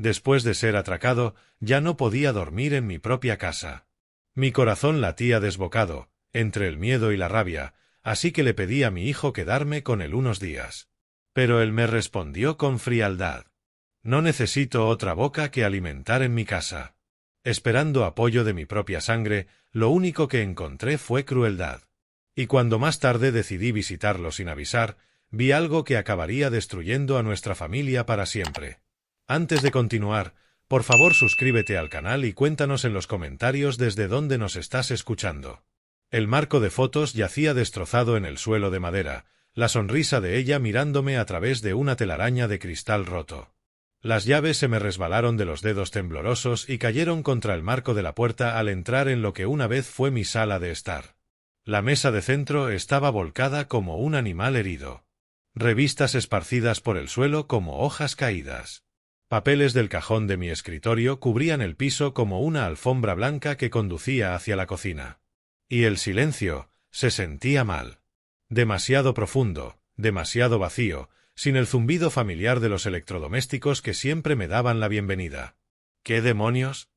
Después de ser atracado, ya no podía dormir en mi propia casa. Mi corazón latía desbocado, entre el miedo y la rabia, así que le pedí a mi hijo quedarme con él unos días. Pero él me respondió con frialdad. No necesito otra boca que alimentar en mi casa. Esperando apoyo de mi propia sangre, lo único que encontré fue crueldad. Y cuando más tarde decidí visitarlo sin avisar, vi algo que acabaría destruyendo a nuestra familia para siempre. Antes de continuar, por favor suscríbete al canal y cuéntanos en los comentarios desde dónde nos estás escuchando. El marco de fotos yacía destrozado en el suelo de madera, la sonrisa de ella mirándome a través de una telaraña de cristal roto. Las llaves se me resbalaron de los dedos temblorosos y cayeron contra el marco de la puerta al entrar en lo que una vez fue mi sala de estar. La mesa de centro estaba volcada como un animal herido. Revistas esparcidas por el suelo como hojas caídas. Papeles del cajón de mi escritorio cubrían el piso como una alfombra blanca que conducía hacia la cocina. Y el silencio se sentía mal. Demasiado profundo, demasiado vacío, sin el zumbido familiar de los electrodomésticos que siempre me daban la bienvenida. ¿Qué demonios?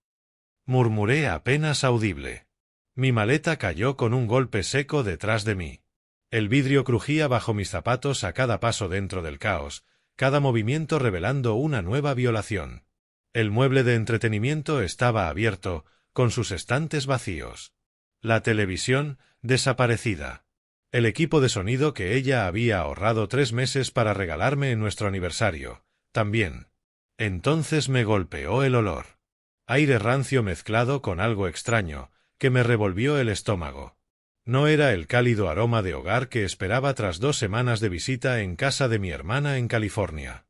Murmuré apenas audible. Mi maleta cayó con un golpe seco detrás de mí. El vidrio crujía bajo mis zapatos a cada paso dentro del caos, cada movimiento revelando una nueva violación. El mueble de entretenimiento estaba abierto, con sus estantes vacíos. La televisión, desaparecida. El equipo de sonido que ella había ahorrado 3 meses para regalarme en nuestro aniversario, también. Entonces me golpeó el olor. Aire rancio mezclado con algo extraño, que me revolvió el estómago. No era el cálido aroma de hogar que esperaba tras 2 semanas de visita en casa de mi hermana en California.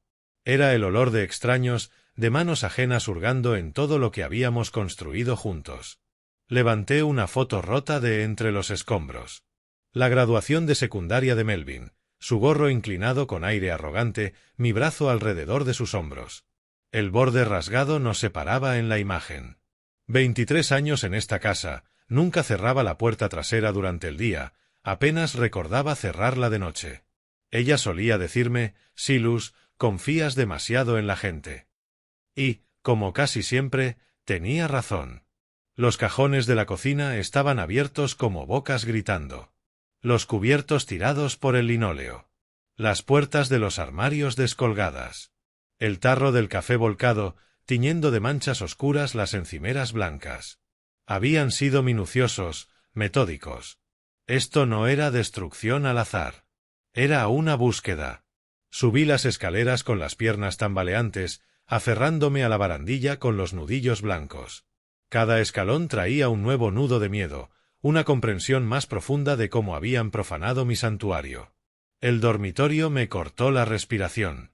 Era el olor de extraños, de manos ajenas hurgando en todo lo que habíamos construido juntos. Levanté una foto rota de entre los escombros. La graduación de secundaria de Melvin, su gorro inclinado con aire arrogante, mi brazo alrededor de sus hombros. El borde rasgado nos separaba en la imagen. 23 años en esta casa, nunca cerraba la puerta trasera durante el día, apenas recordaba cerrarla de noche. Ella solía decirme, Silas, confías demasiado en la gente. Y, como casi siempre, tenía razón. Los cajones de la cocina estaban abiertos como bocas gritando. Los cubiertos tirados por el linóleo. Las puertas de los armarios descolgadas. El tarro del café volcado, tiñendo de manchas oscuras las encimeras blancas. Habían sido minuciosos, metódicos. Esto no era destrucción al azar. Era una búsqueda. Subí las escaleras con las piernas tambaleantes, aferrándome a la barandilla con los nudillos blancos. Cada escalón traía un nuevo nudo de miedo, una comprensión más profunda de cómo habían profanado mi santuario. El dormitorio me cortó la respiración.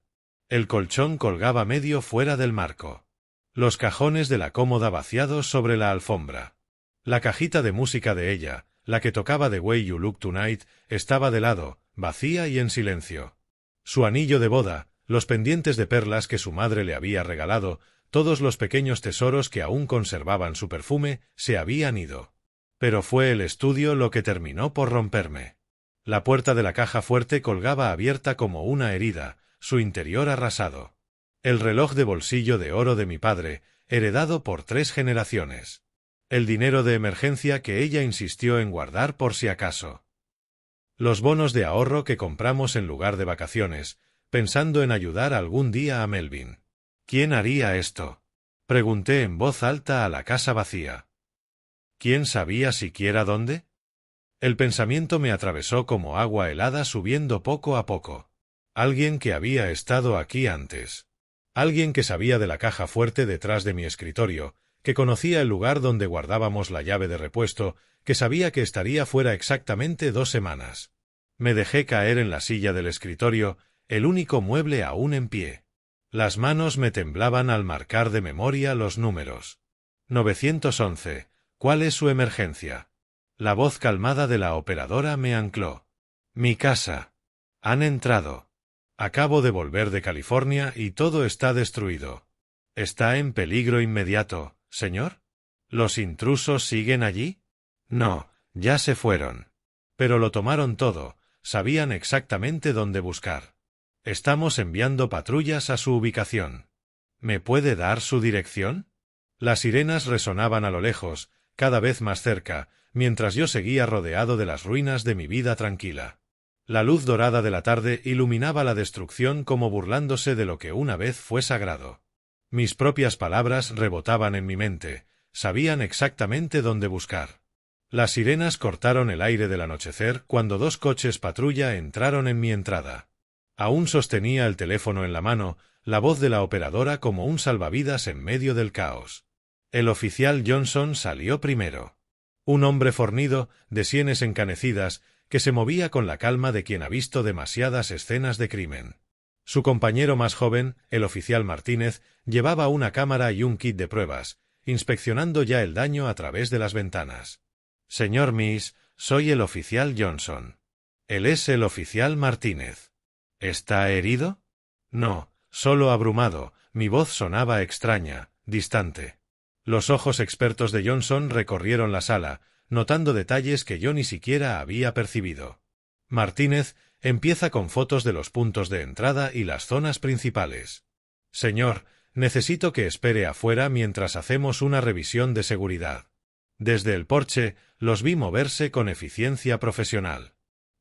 El colchón colgaba medio fuera del marco. Los cajones de la cómoda vaciados sobre la alfombra. La cajita de música de ella, la que tocaba The Way You Look Tonight, estaba de lado, vacía y en silencio. Su anillo de boda, los pendientes de perlas que su madre le había regalado, todos los pequeños tesoros que aún conservaban su perfume, se habían ido. Pero fue el estudio lo que terminó por romperme. La puerta de la caja fuerte colgaba abierta como una herida, su interior arrasado. El reloj de bolsillo de oro de mi padre, heredado por 3 generaciones. El dinero de emergencia que ella insistió en guardar por si acaso. Los bonos de ahorro que compramos en lugar de vacaciones, pensando en ayudar algún día a Melvin. ¿Quién haría esto? Pregunté en voz alta a la casa vacía. ¿Quién sabía siquiera dónde? El pensamiento me atravesó como agua helada subiendo poco a poco. Alguien que había estado aquí antes. Alguien que sabía de la caja fuerte detrás de mi escritorio, que conocía el lugar donde guardábamos la llave de repuesto, que sabía que estaría fuera exactamente 2 semanas. Me dejé caer en la silla del escritorio, el único mueble aún en pie. Las manos me temblaban al marcar de memoria los números. 911. ¿Cuál es su emergencia? La voz calmada de la operadora me ancló. Mi casa. Han entrado. Acabo de volver de California y todo está destruido. ¿Está en peligro inmediato, señor? ¿Los intrusos siguen allí? No, ya se fueron. Pero lo tomaron todo, sabían exactamente dónde buscar. Estamos enviando patrullas a su ubicación. ¿Me puede dar su dirección? Las sirenas resonaban a lo lejos, cada vez más cerca, mientras yo seguía rodeado de las ruinas de mi vida tranquila. La luz dorada de la tarde iluminaba la destrucción como burlándose de lo que una vez fue sagrado. Mis propias palabras rebotaban en mi mente, sabían exactamente dónde buscar. Las sirenas cortaron el aire del anochecer cuando 2 coches patrulla entraron en mi entrada. Aún sostenía el teléfono en la mano, la voz de la operadora como un salvavidas en medio del caos. El oficial Johnson salió primero. Un hombre fornido, de sienes encanecidas, que se movía con la calma de quien ha visto demasiadas escenas de crimen. Su compañero más joven, el oficial Martínez, llevaba una cámara y un kit de pruebas, inspeccionando ya el daño a través de las ventanas. Señor Miss, soy el oficial Johnson. Él es el oficial Martínez. ¿Está herido? No, solo abrumado. Mi voz sonaba extraña, distante. Los ojos expertos de Johnson recorrieron la sala, notando detalles que yo ni siquiera había percibido. Martínez empieza con fotos de los puntos de entrada y las zonas principales. Señor, necesito que espere afuera mientras hacemos una revisión de seguridad. Desde el porche, los vi moverse con eficiencia profesional.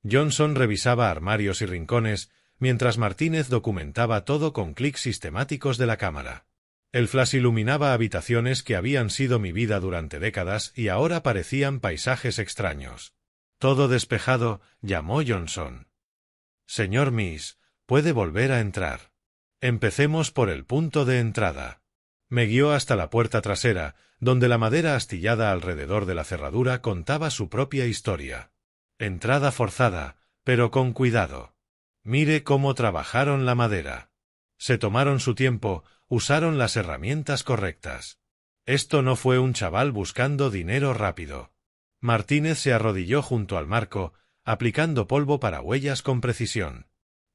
Johnson revisaba armarios y rincones, mientras Martínez documentaba todo con clics sistemáticos de la cámara. El flash iluminaba habitaciones que habían sido mi vida durante décadas y ahora parecían paisajes extraños. Todo despejado, llamó Johnson. Señor Miss, puede volver a entrar. Empecemos por el punto de entrada. Me guió hasta la puerta trasera, donde la madera astillada alrededor de la cerradura contaba su propia historia. Entrada forzada, pero con cuidado. Mire cómo trabajaron la madera. Se tomaron su tiempo, usaron las herramientas correctas. Esto no fue un chaval buscando dinero rápido. Martínez se arrodilló junto al marco, aplicando polvo para huellas con precisión.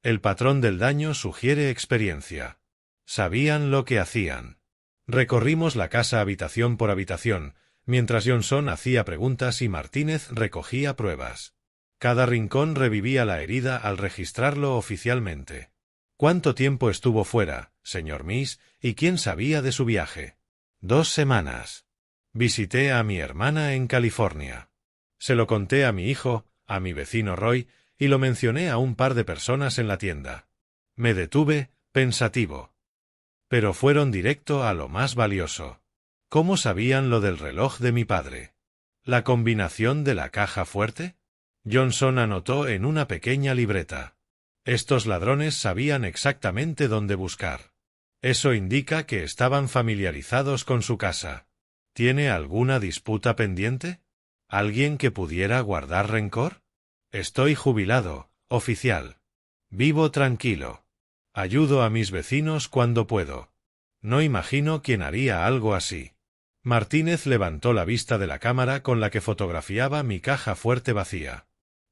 El patrón del daño sugiere experiencia. Sabían lo que hacían. Recorrimos la casa habitación por habitación, mientras Johnson hacía preguntas y Martínez recogía pruebas. Cada rincón revivía la herida al registrarlo oficialmente. ¿Cuánto tiempo estuvo fuera, señor Miss, y quién sabía de su viaje? 2 semanas. Visité a mi hermana en California. Se lo conté a mi hijo, a mi vecino Roy, y lo mencioné a un par de personas en la tienda. Me detuve, pensativo. Pero fueron directo a lo más valioso. ¿Cómo sabían lo del reloj de mi padre? ¿La combinación de la caja fuerte? Johnson anotó en una pequeña libreta. Estos ladrones sabían exactamente dónde buscar. Eso indica que estaban familiarizados con su casa. ¿Tiene alguna disputa pendiente? ¿Alguien que pudiera guardar rencor? Estoy jubilado, oficial. Vivo tranquilo. Ayudo a mis vecinos cuando puedo. No imagino quién haría algo así. Martínez levantó la vista de la cámara con la que fotografiaba mi caja fuerte vacía.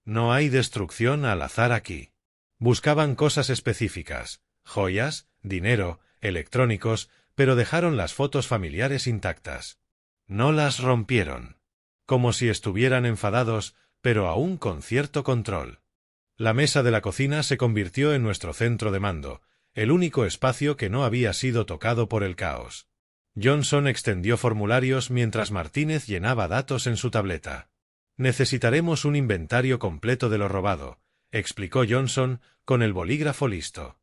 No hay destrucción al azar aquí. Buscaban cosas específicas, joyas, dinero, electrónicos, pero dejaron las fotos familiares intactas. No las rompieron. Como si estuvieran enfadados, pero aún con cierto control. La mesa de la cocina se convirtió en nuestro centro de mando, el único espacio que no había sido tocado por el caos. Johnson extendió formularios mientras Martínez llenaba datos en su tableta. Necesitaremos un inventario completo de lo robado, explicó Johnson, con el bolígrafo listo.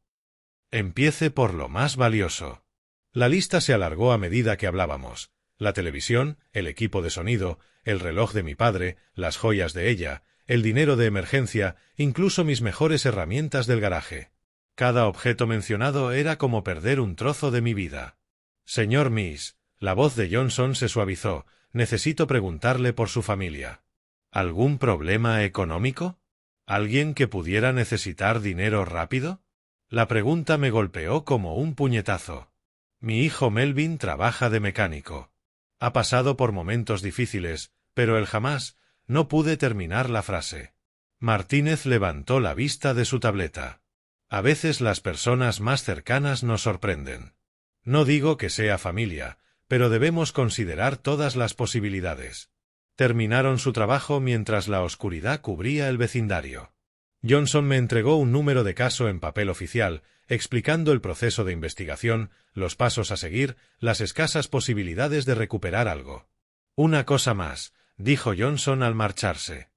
Empiece por lo más valioso. La lista se alargó a medida que hablábamos. La televisión, el equipo de sonido, el reloj de mi padre, las joyas de ella, el dinero de emergencia, incluso mis mejores herramientas del garaje. Cada objeto mencionado era como perder un trozo de mi vida. Señor Miss, la voz de Johnson se suavizó, necesito preguntarle por su familia. ¿Algún problema económico? ¿Alguien que pudiera necesitar dinero rápido? La pregunta me golpeó como un puñetazo. Mi hijo Melvin trabaja de mecánico. Ha pasado por momentos difíciles, pero él jamás. No pude terminar la frase. Martínez levantó la vista de su tableta. A veces las personas más cercanas nos sorprenden. No digo que sea familia, pero debemos considerar todas las posibilidades. Terminaron su trabajo mientras la oscuridad cubría el vecindario. Johnson me entregó un número de caso en papel oficial, explicando el proceso de investigación, los pasos a seguir, las escasas posibilidades de recuperar algo. Una cosa más, dijo Johnson al marcharse.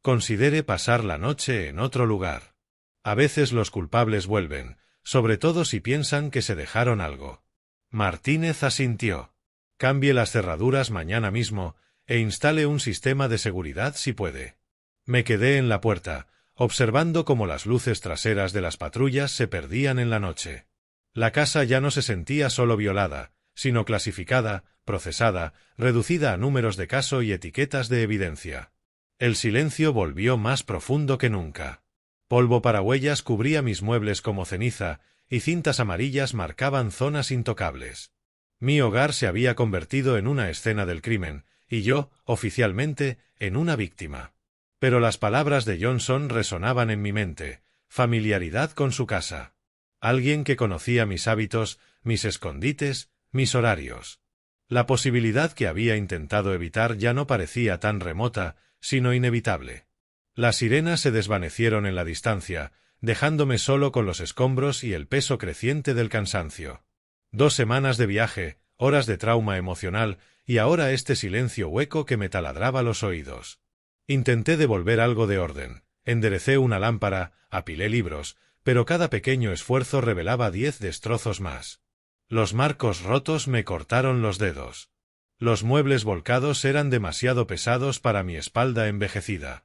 Considere pasar la noche en otro lugar. A veces los culpables vuelven, sobre todo si piensan que se dejaron algo. Martínez asintió. Cambie las cerraduras mañana mismo e instale un sistema de seguridad si puede. Me quedé en la puerta, observando cómo las luces traseras de las patrullas se perdían en la noche. La casa ya no se sentía solo violada, sino clasificada, procesada, reducida a números de caso y etiquetas de evidencia. El silencio volvió más profundo que nunca. Polvo para huellas cubría mis muebles como ceniza, y cintas amarillas marcaban zonas intocables. Mi hogar se había convertido en una escena del crimen, y yo, oficialmente, en una víctima. Pero las palabras de Johnson resonaban en mi mente, familiaridad con su casa. Alguien que conocía mis hábitos, mis escondites, mis horarios. La posibilidad que había intentado evitar ya no parecía tan remota, sino inevitable. Las sirenas se desvanecieron en la distancia, dejándome solo con los escombros y el peso creciente del cansancio. 2 semanas de viaje, horas de trauma emocional, y ahora este silencio hueco que me taladraba los oídos. Intenté devolver algo de orden, enderecé una lámpara, apilé libros, pero cada pequeño esfuerzo revelaba 10 destrozos más. Los marcos rotos me cortaron los dedos. Los muebles volcados eran demasiado pesados para mi espalda envejecida.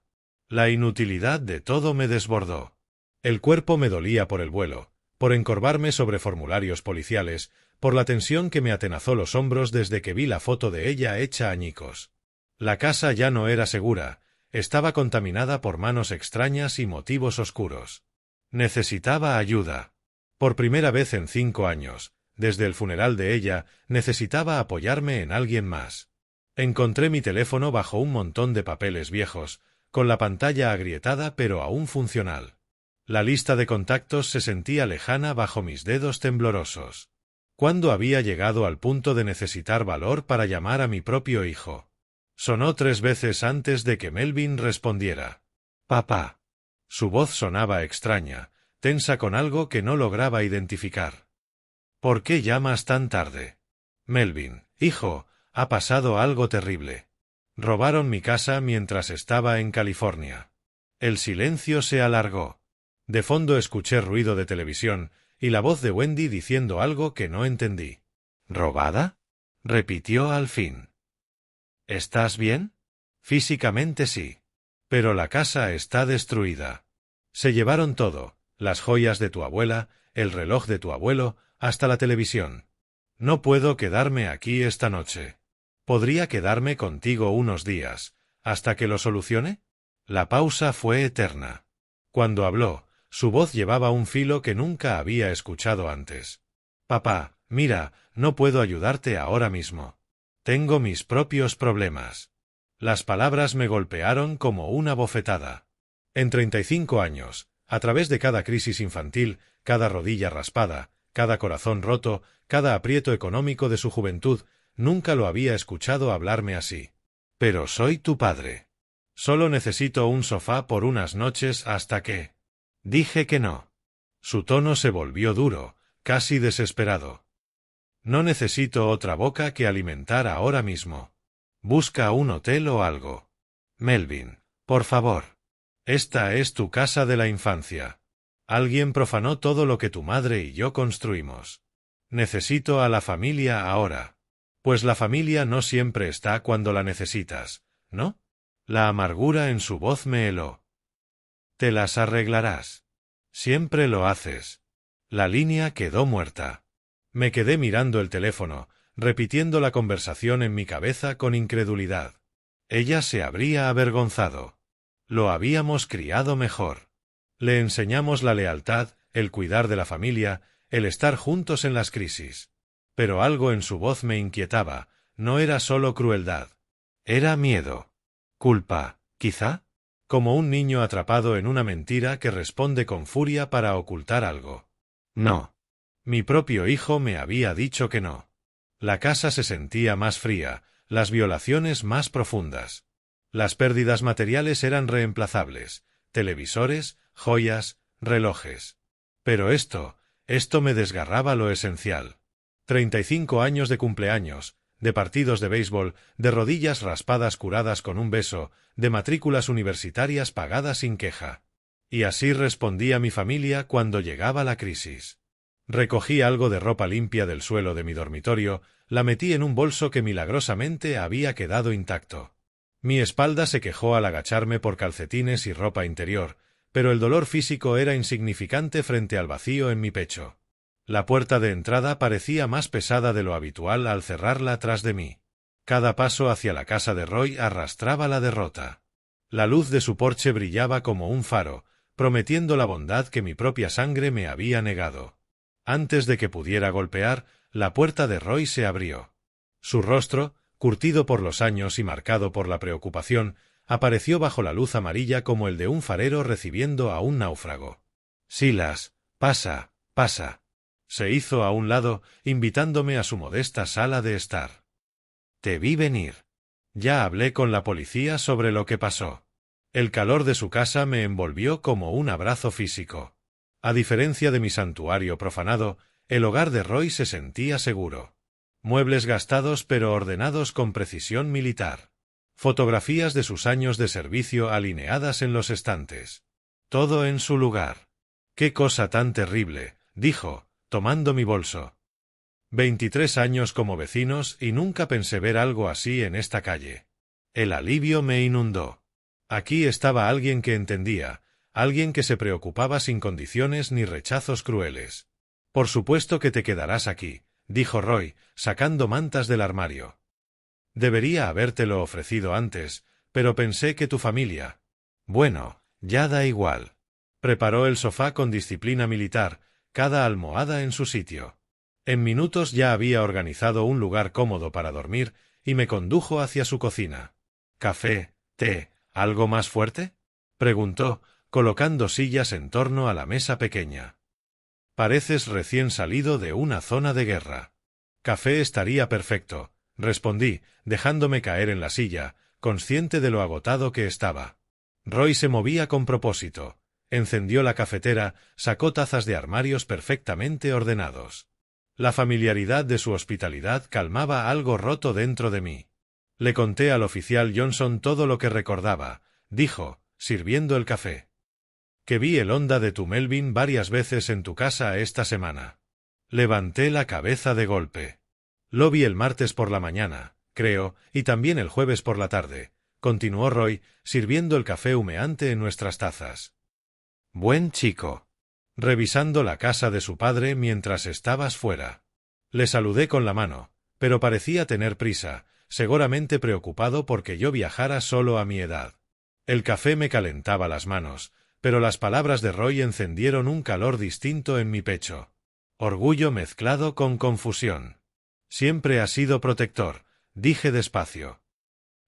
La inutilidad de todo me desbordó. El cuerpo me dolía por el vuelo, por encorvarme sobre formularios policiales, por la tensión que me atenazó los hombros desde que vi la foto de ella hecha añicos. La casa ya no era segura, estaba contaminada por manos extrañas y motivos oscuros. Necesitaba ayuda. Por primera vez en 5 años, desde el funeral de ella, necesitaba apoyarme en alguien más. Encontré mi teléfono bajo un montón de papeles viejos, con la pantalla agrietada pero aún funcional. La lista de contactos se sentía lejana bajo mis dedos temblorosos. ¿Cuándo había llegado al punto de necesitar valor para llamar a mi propio hijo? Sonó 3 veces antes de que Melvin respondiera. «Papá». Su voz sonaba extraña, tensa con algo que no lograba identificar. «¿Por qué llamas tan tarde?» «Melvin, hijo, ha pasado algo terrible. Robaron mi casa mientras estaba en California». El silencio se alargó. De fondo escuché ruido de televisión y la voz de Wendy diciendo algo que no entendí. «¿Robada?», repitió al fin. «¿Estás bien?» «Físicamente sí. Pero la casa está destruida. Se llevaron todo, las joyas de tu abuela, el reloj de tu abuelo, hasta la televisión. No puedo quedarme aquí esta noche. ¿Podría quedarme contigo unos días, hasta que lo solucione?» La pausa fue eterna. Cuando habló, su voz llevaba un filo que nunca había escuchado antes. «Papá, mira, no puedo ayudarte ahora mismo. Tengo mis propios problemas». Las palabras me golpearon como una bofetada. En 35 años, a través de cada crisis infantil, cada rodilla raspada, cada corazón roto, cada aprieto económico de su juventud, nunca lo había escuchado hablarme así. «Pero soy tu padre. Solo necesito un sofá por unas noches hasta que...». Dije que no. Su tono se volvió duro, casi desesperado. «No necesito otra boca que alimentar ahora mismo. Busca un hotel o algo. Melvin, por favor. Esta es tu casa de la infancia. Alguien profanó todo lo que tu madre y yo construimos. Necesito a la familia ahora. Pues la familia no siempre está cuando la necesitas, ¿no?» La amargura en su voz me heló. «Te las arreglarás. Siempre lo haces». La línea quedó muerta. Me quedé mirando el teléfono, repitiendo la conversación en mi cabeza con incredulidad. Ella se habría avergonzado. Lo habíamos criado mejor. Le enseñamos la lealtad, el cuidar de la familia, el estar juntos en las crisis. Pero algo en su voz me inquietaba, no era solo crueldad. Era miedo. Culpa, quizá. Como un niño atrapado en una mentira que responde con furia para ocultar algo. No. Mi propio hijo me había dicho que no. La casa se sentía más fría, las violaciones más profundas. Las pérdidas materiales eran reemplazables, televisores, joyas, relojes. Pero esto Esto me desgarraba lo esencial. 35 años de cumpleaños, de partidos de béisbol, de rodillas raspadas curadas con un beso, de matrículas universitarias pagadas sin queja. Y así respondí a mi familia cuando llegaba la crisis. Recogí algo de ropa limpia del suelo de mi dormitorio, la metí en un bolso que milagrosamente había quedado intacto. Mi espalda se quejó al agacharme por calcetines y ropa interior, pero el dolor físico era insignificante frente al vacío en mi pecho. La puerta de entrada parecía más pesada de lo habitual al cerrarla tras de mí. Cada paso hacia la casa de Roy arrastraba la derrota. La luz de su porche brillaba como un faro, prometiendo la bondad que mi propia sangre me había negado. Antes de que pudiera golpear, la puerta de Roy se abrió. Su rostro, curtido por los años y marcado por la preocupación, apareció bajo la luz amarilla como el de un farero recibiendo a un náufrago. «Silas, pasa, pasa». Se hizo a un lado, invitándome a su modesta sala de estar. «Te vi venir. Ya hablé con la policía sobre lo que pasó». El calor de su casa me envolvió como un abrazo físico. A diferencia de mi santuario profanado, el hogar de Roy se sentía seguro. Muebles gastados pero ordenados con precisión militar. Fotografías de sus años de servicio alineadas en los estantes. Todo en su lugar. «Qué cosa tan terrible», dijo, tomando mi bolso. 23 años como vecinos y nunca pensé ver algo así en esta calle. El alivio me inundó. Aquí estaba alguien que entendía, alguien que se preocupaba sin condiciones ni rechazos crueles. «Por supuesto que te quedarás aquí», dijo Roy, sacando mantas del armario. «Debería habértelo ofrecido antes, pero pensé que tu familia...». «Bueno, ya da igual». Preparó el sofá con disciplina militar, cada almohada en su sitio. En minutos ya había organizado un lugar cómodo para dormir y me condujo hacia su cocina. «¿Café, té, algo más fuerte?», preguntó, colocando sillas en torno a la mesa pequeña. «Pareces recién salido de una zona de guerra». «Café estaría perfecto», respondí, dejándome caer en la silla, consciente de lo agotado que estaba. Roy se movía con propósito. Encendió la cafetera, sacó tazas de armarios perfectamente ordenados. La familiaridad de su hospitalidad calmaba algo roto dentro de mí. Le conté al oficial Johnson todo lo que recordaba, dijo, sirviendo el café. «Que vi el Honda de tu Melvin varias veces en tu casa esta semana». Levanté la cabeza de golpe. «Lo vi el martes por la mañana, creo, y también el jueves por la tarde», continuó Roy, sirviendo el café humeante en nuestras tazas. «Buen chico». Revisando la casa de su padre mientras estabas fuera. Le saludé con la mano, pero parecía tener prisa, seguramente preocupado porque yo viajara solo a mi edad. El café me calentaba las manos, pero las palabras de Roy encendieron un calor distinto en mi pecho. Orgullo mezclado con confusión. «Siempre ha sido protector», dije despacio.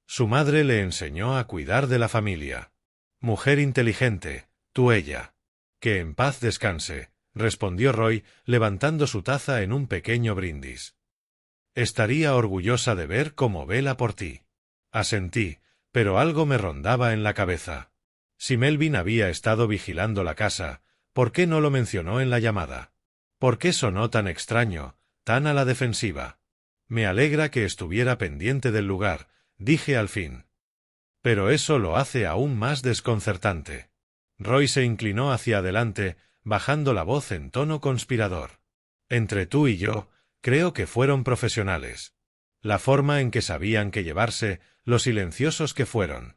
«Su madre le enseñó a cuidar de la familia. Mujer inteligente, tú ella». «Que en paz descanse», respondió Roy, levantando su taza en un pequeño brindis. «Estaría orgullosa de ver cómo vela por ti». Asentí, pero algo me rondaba en la cabeza. Si Melvin había estado vigilando la casa, ¿por qué no lo mencionó en la llamada? ¿Por qué sonó tan extraño, tan a la defensiva? «Me alegra que estuviera pendiente del lugar», dije al fin. «Pero eso lo hace aún más desconcertante». Roy se inclinó hacia adelante, bajando la voz en tono conspirador. «Entre tú y yo, creo que fueron profesionales. La forma en que sabían que llevarse, lo silenciosos que fueron.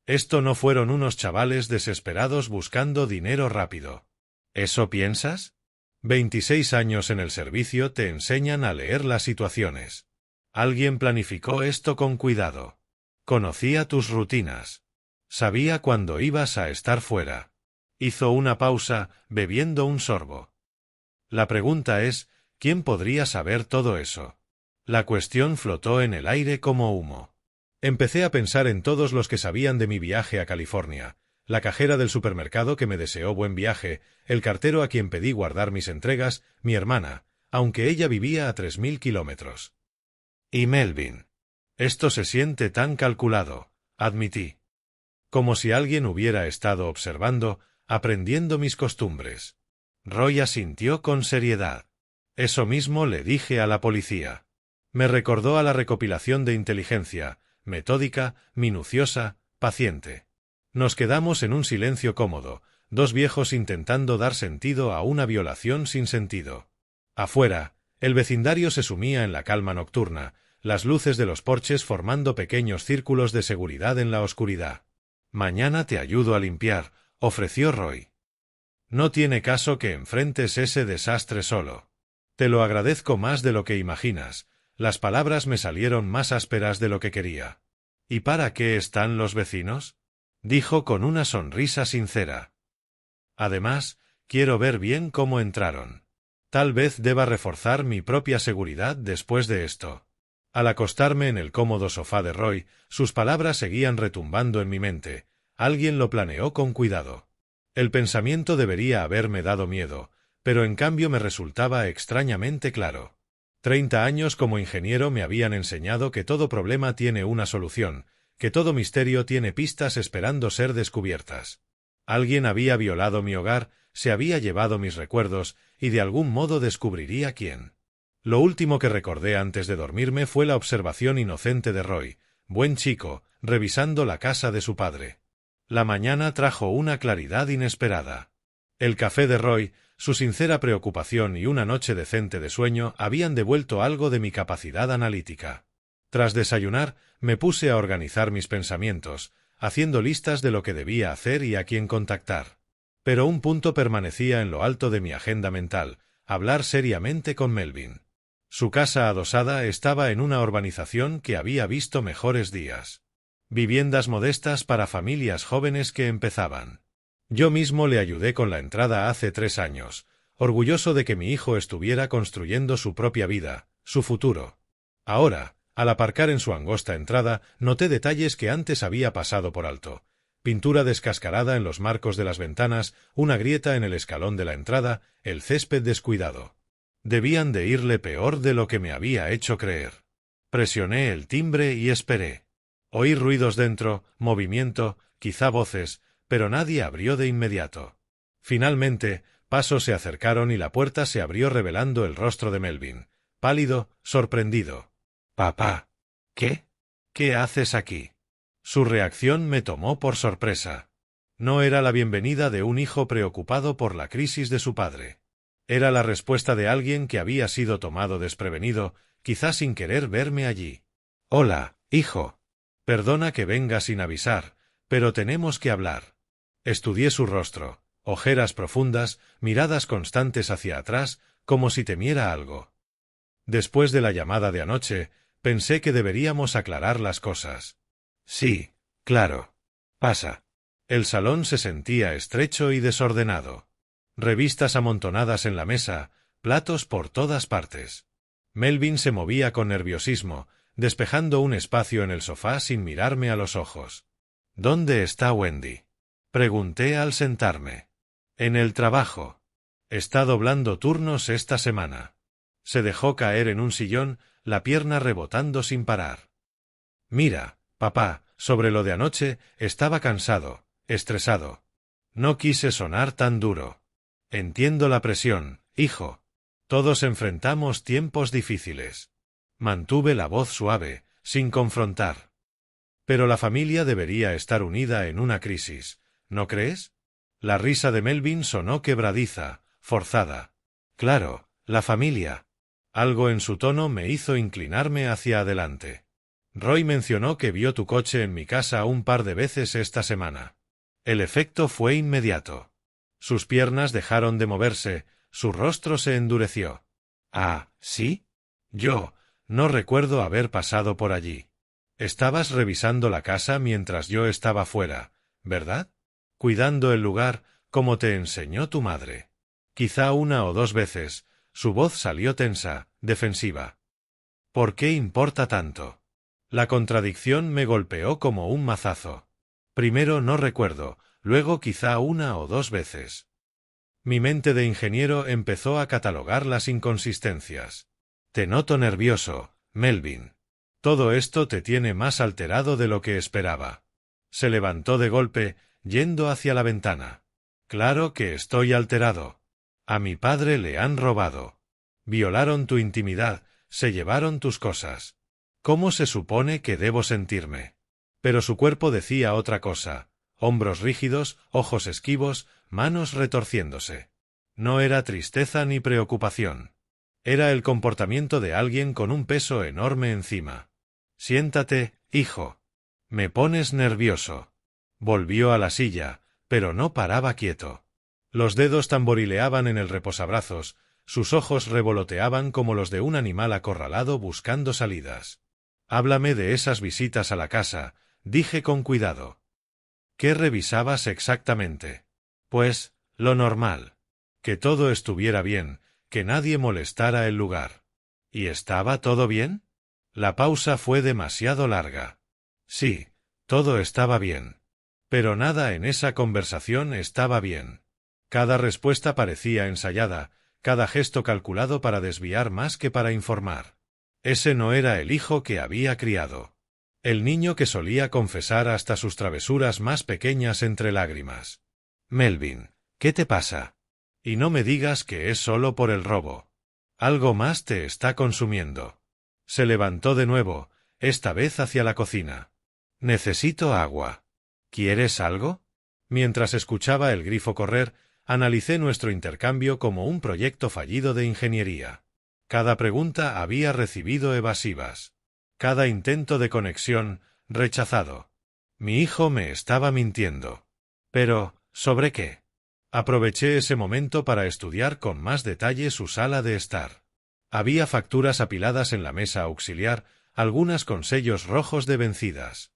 Esto no fueron unos chavales desesperados buscando dinero rápido». «¿Eso piensas? 26 años en el servicio te enseñan a leer las situaciones. Alguien planificó esto con cuidado. Conocía tus rutinas. Sabía cuándo ibas a estar fuera». Hizo una pausa, bebiendo un sorbo. «La pregunta es, ¿quién podría saber todo eso?». La cuestión flotó en el aire como humo. Empecé a pensar en todos los que sabían de mi viaje a California, la cajera del supermercado que me deseó buen viaje, el cartero a quien pedí guardar mis entregas, mi hermana, aunque ella vivía a 3000 kilómetros. Y Melvin. «Esto se siente tan calculado», admití. Como si alguien hubiera estado observando, aprendiendo mis costumbres. Roy asintió con seriedad. Eso mismo le dije a la policía. Me recordó a la recopilación de inteligencia, metódica, minuciosa, paciente. Nos quedamos en un silencio cómodo, dos viejos intentando dar sentido a una violación sin sentido. Afuera, el vecindario se sumía en la calma nocturna, las luces de los porches formando pequeños círculos de seguridad en la oscuridad. «Mañana te ayudo a limpiar», ofreció Roy. «No tiene caso que enfrentes ese desastre solo. Te lo agradezco más de lo que imaginas». Las palabras me salieron más ásperas de lo que quería. «¿Y para qué están los vecinos?», dijo con una sonrisa sincera. «Además, quiero ver bien cómo entraron. Tal vez deba reforzar mi propia seguridad después de esto». Al acostarme en el cómodo sofá de Roy, sus palabras seguían retumbando en mi mente. Alguien lo planeó con cuidado. El pensamiento debería haberme dado miedo, pero en cambio me resultaba extrañamente claro. 30 años como ingeniero me habían enseñado que todo problema tiene una solución, que todo misterio tiene pistas esperando ser descubiertas. Alguien había violado mi hogar, se había llevado mis recuerdos, y de algún modo descubriría quién. Lo último que recordé antes de dormirme fue la observación inocente de Roy, buen chico, revisando la casa de su padre. La mañana trajo una claridad inesperada. El café de Roy, su sincera preocupación y una noche decente de sueño habían devuelto algo de mi capacidad analítica. Tras desayunar, me puse a organizar mis pensamientos, haciendo listas de lo que debía hacer y a quién contactar. Pero un punto permanecía en lo alto de mi agenda mental: hablar seriamente con Melvin. Su casa adosada estaba en una urbanización que había visto mejores días. Viviendas modestas para familias jóvenes que empezaban. Yo mismo le ayudé con la entrada hace 3 años, orgulloso de que mi hijo estuviera construyendo su propia vida, su futuro. Ahora, al aparcar en su angosta entrada, noté detalles que antes había pasado por alto. Pintura descascarada en los marcos de las ventanas, una grieta en el escalón de la entrada, el césped descuidado. Debían de irle peor de lo que me había hecho creer. Presioné el timbre y esperé. Oí ruidos dentro, movimiento, quizá voces, pero nadie abrió de inmediato. Finalmente, pasos se acercaron y la puerta se abrió revelando el rostro de Melvin, pálido, sorprendido. «Papá». «¿Qué? ¿Qué haces aquí?». Su reacción me tomó por sorpresa. No era la bienvenida de un hijo preocupado por la crisis de su padre. Era la respuesta de alguien que había sido tomado desprevenido, quizá sin querer verme allí. «Hola, hijo. Perdona que venga sin avisar, pero tenemos que hablar». Estudié su rostro, ojeras profundas, miradas constantes hacia atrás, como si temiera algo. Después de la llamada de anoche, pensé que deberíamos aclarar las cosas. «Sí, claro. Pasa». El salón se sentía estrecho y desordenado. Revistas amontonadas en la mesa, platos por todas partes. Melvin se movía con nerviosismo, despejando un espacio en el sofá sin mirarme a los ojos. «¿Dónde está Wendy?», pregunté al sentarme. «En el trabajo. Está doblando turnos esta semana». Se dejó caer en un sillón, la pierna rebotando sin parar. «Mira, papá, sobre lo de anoche, estaba cansado, estresado. No quise sonar tan duro. Entiendo la presión, hijo. Todos enfrentamos tiempos difíciles». Mantuve la voz suave, sin confrontar. «Pero la familia debería estar unida en una crisis, ¿no crees?». La risa de Melvin sonó quebradiza, forzada. «Claro, la familia». Algo en su tono me hizo inclinarme hacia adelante. «Roy mencionó que vio tu coche en mi casa un par de veces esta semana». El efecto fue inmediato. Sus piernas dejaron de moverse, su rostro se endureció. «Ah, ¿sí? Yo no recuerdo haber pasado por allí. Estabas revisando la casa mientras yo estaba fuera, ¿verdad? Cuidando el lugar, como te enseñó tu madre». Quizá 1 o 2 veces. Su voz salió tensa, defensiva. «¿Por qué importa tanto?». La contradicción me golpeó como un mazazo. Primero no recuerdo, luego quizá 1 o 2 veces. Mi mente de ingeniero empezó a catalogar las inconsistencias. «Te noto nervioso, Melvin. Todo esto te tiene más alterado de lo que esperaba». Se levantó de golpe, yendo hacia la ventana. «Claro que estoy alterado». A mi padre le han robado. Violaron tu intimidad, se llevaron tus cosas. ¿Cómo se supone que debo sentirme? Pero su cuerpo decía otra cosa, hombros rígidos, ojos esquivos, manos retorciéndose. No era tristeza ni preocupación. Era el comportamiento de alguien con un peso enorme encima. Siéntate, hijo. Me pones nervioso. Volvió a la silla, pero no paraba quieto. Los dedos tamborileaban en el reposabrazos, sus ojos revoloteaban como los de un animal acorralado buscando salidas. Háblame de esas visitas a la casa, dije con cuidado. ¿Qué revisabas exactamente? Pues, lo normal. Que todo estuviera bien, que nadie molestara el lugar. ¿Y estaba todo bien? La pausa fue demasiado larga. Sí, todo estaba bien. Pero nada en esa conversación estaba bien. Cada respuesta parecía ensayada, cada gesto calculado para desviar más que para informar. Ese no era el hijo que había criado. El niño que solía confesar hasta sus travesuras más pequeñas entre lágrimas. Melvin, ¿qué te pasa? Y no me digas que es solo por el robo. Algo más te está consumiendo. Se levantó de nuevo, esta vez hacia la cocina. Necesito agua. ¿Quieres algo? Mientras escuchaba el grifo correr, analicé nuestro intercambio como un proyecto fallido de ingeniería. Cada pregunta había recibido evasivas. Cada intento de conexión, rechazado. Mi hijo me estaba mintiendo. Pero, ¿sobre qué? Aproveché ese momento para estudiar con más detalle su sala de estar. Había facturas apiladas en la mesa auxiliar, algunas con sellos rojos de vencidas.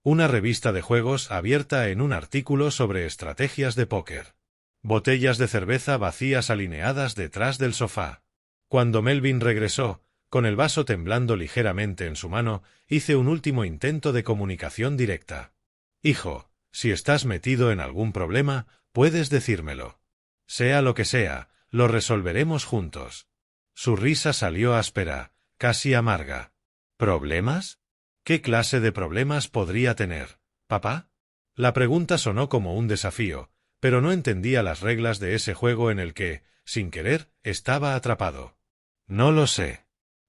Una revista de juegos abierta en un artículo sobre estrategias de póker. Botellas de cerveza vacías alineadas detrás del sofá. Cuando Melvin regresó, con el vaso temblando ligeramente en su mano, hice un último intento de comunicación directa. Hijo, si estás metido en algún problema, puedes decírmelo. Sea lo que sea, lo resolveremos juntos. Su risa salió áspera, casi amarga. ¿Problemas? ¿Qué clase de problemas podría tener, papá? La pregunta sonó como un desafío, pero no entendía las reglas de ese juego en el que, sin querer, estaba atrapado. No lo sé.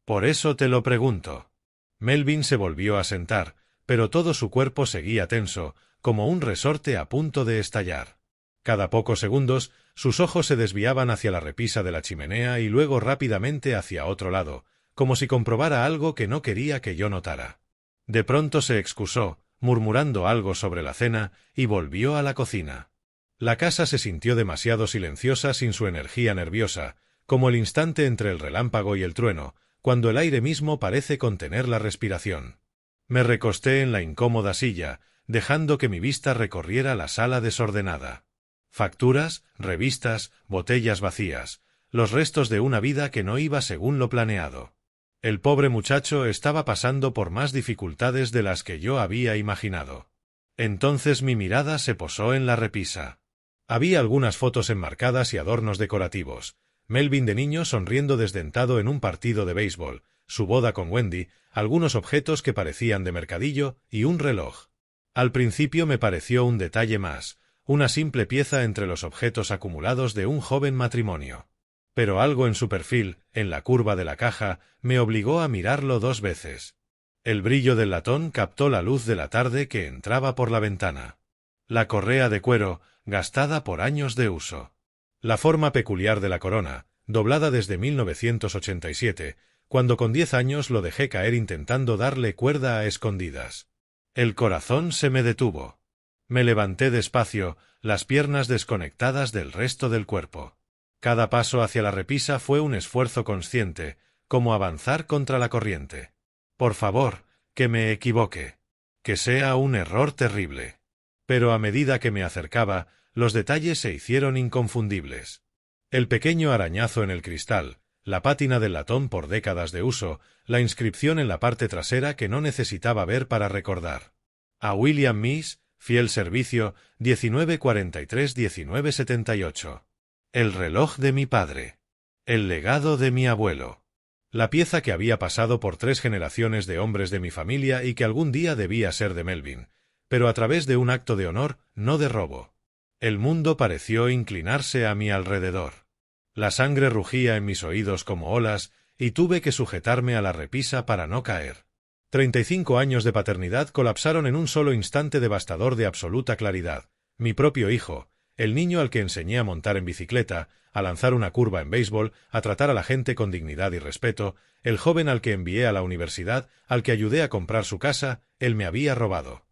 Por eso te lo pregunto. Melvin se volvió a sentar, pero todo su cuerpo seguía tenso, como un resorte a punto de estallar. Cada pocos segundos, sus ojos se desviaban hacia la repisa de la chimenea y luego rápidamente hacia otro lado, como si comprobara algo que no quería que yo notara. De pronto se excusó, murmurando algo sobre la cena, y volvió a la cocina. La casa se sintió demasiado silenciosa sin su energía nerviosa, como el instante entre el relámpago y el trueno, cuando el aire mismo parece contener la respiración. Me recosté en la incómoda silla, dejando que mi vista recorriera la sala desordenada. Facturas, revistas, botellas vacías, los restos de una vida que no iba según lo planeado. El pobre muchacho estaba pasando por más dificultades de las que yo había imaginado. Entonces mi mirada se posó en la repisa. Había algunas fotos enmarcadas y adornos decorativos. Melvin de niño sonriendo desdentado en un partido de béisbol, su boda con Wendy, algunos objetos que parecían de mercadillo y un reloj. Al principio me pareció un detalle más, una simple pieza entre los objetos acumulados de un joven matrimonio. Pero algo en su perfil, en la curva de la caja, me obligó a mirarlo 2 veces. El brillo del latón captó la luz de la tarde que entraba por la ventana. La correa de cuero, gastada por años de uso. La forma peculiar de la corona, doblada desde 1987, cuando con 10 años lo dejé caer intentando darle cuerda a escondidas. El corazón se me detuvo. Me levanté despacio, las piernas desconectadas del resto del cuerpo. Cada paso hacia la repisa fue un esfuerzo consciente, como avanzar contra la corriente. Por favor, que me equivoque. Que sea un error terrible. Pero a medida que me acercaba, los detalles se hicieron inconfundibles. El pequeño arañazo en el cristal, la pátina del latón por décadas de uso, la inscripción en la parte trasera que no necesitaba ver para recordar. A William Miss, fiel servicio, 1943-1978. El reloj de mi padre. El legado de mi abuelo. La pieza que había pasado por 3 generaciones de hombres de mi familia y que algún día debía ser de Melvin, pero a través de un acto de honor, no de robo. El mundo pareció inclinarse a mi alrededor. La sangre rugía en mis oídos como olas, y tuve que sujetarme a la repisa para no caer. 35 años de paternidad colapsaron en un solo instante devastador de absoluta claridad. Mi propio hijo, el niño al que enseñé a montar en bicicleta, a lanzar una curva en béisbol, a tratar a la gente con dignidad y respeto, el joven al que envié a la universidad, al que ayudé a comprar su casa, él me había robado.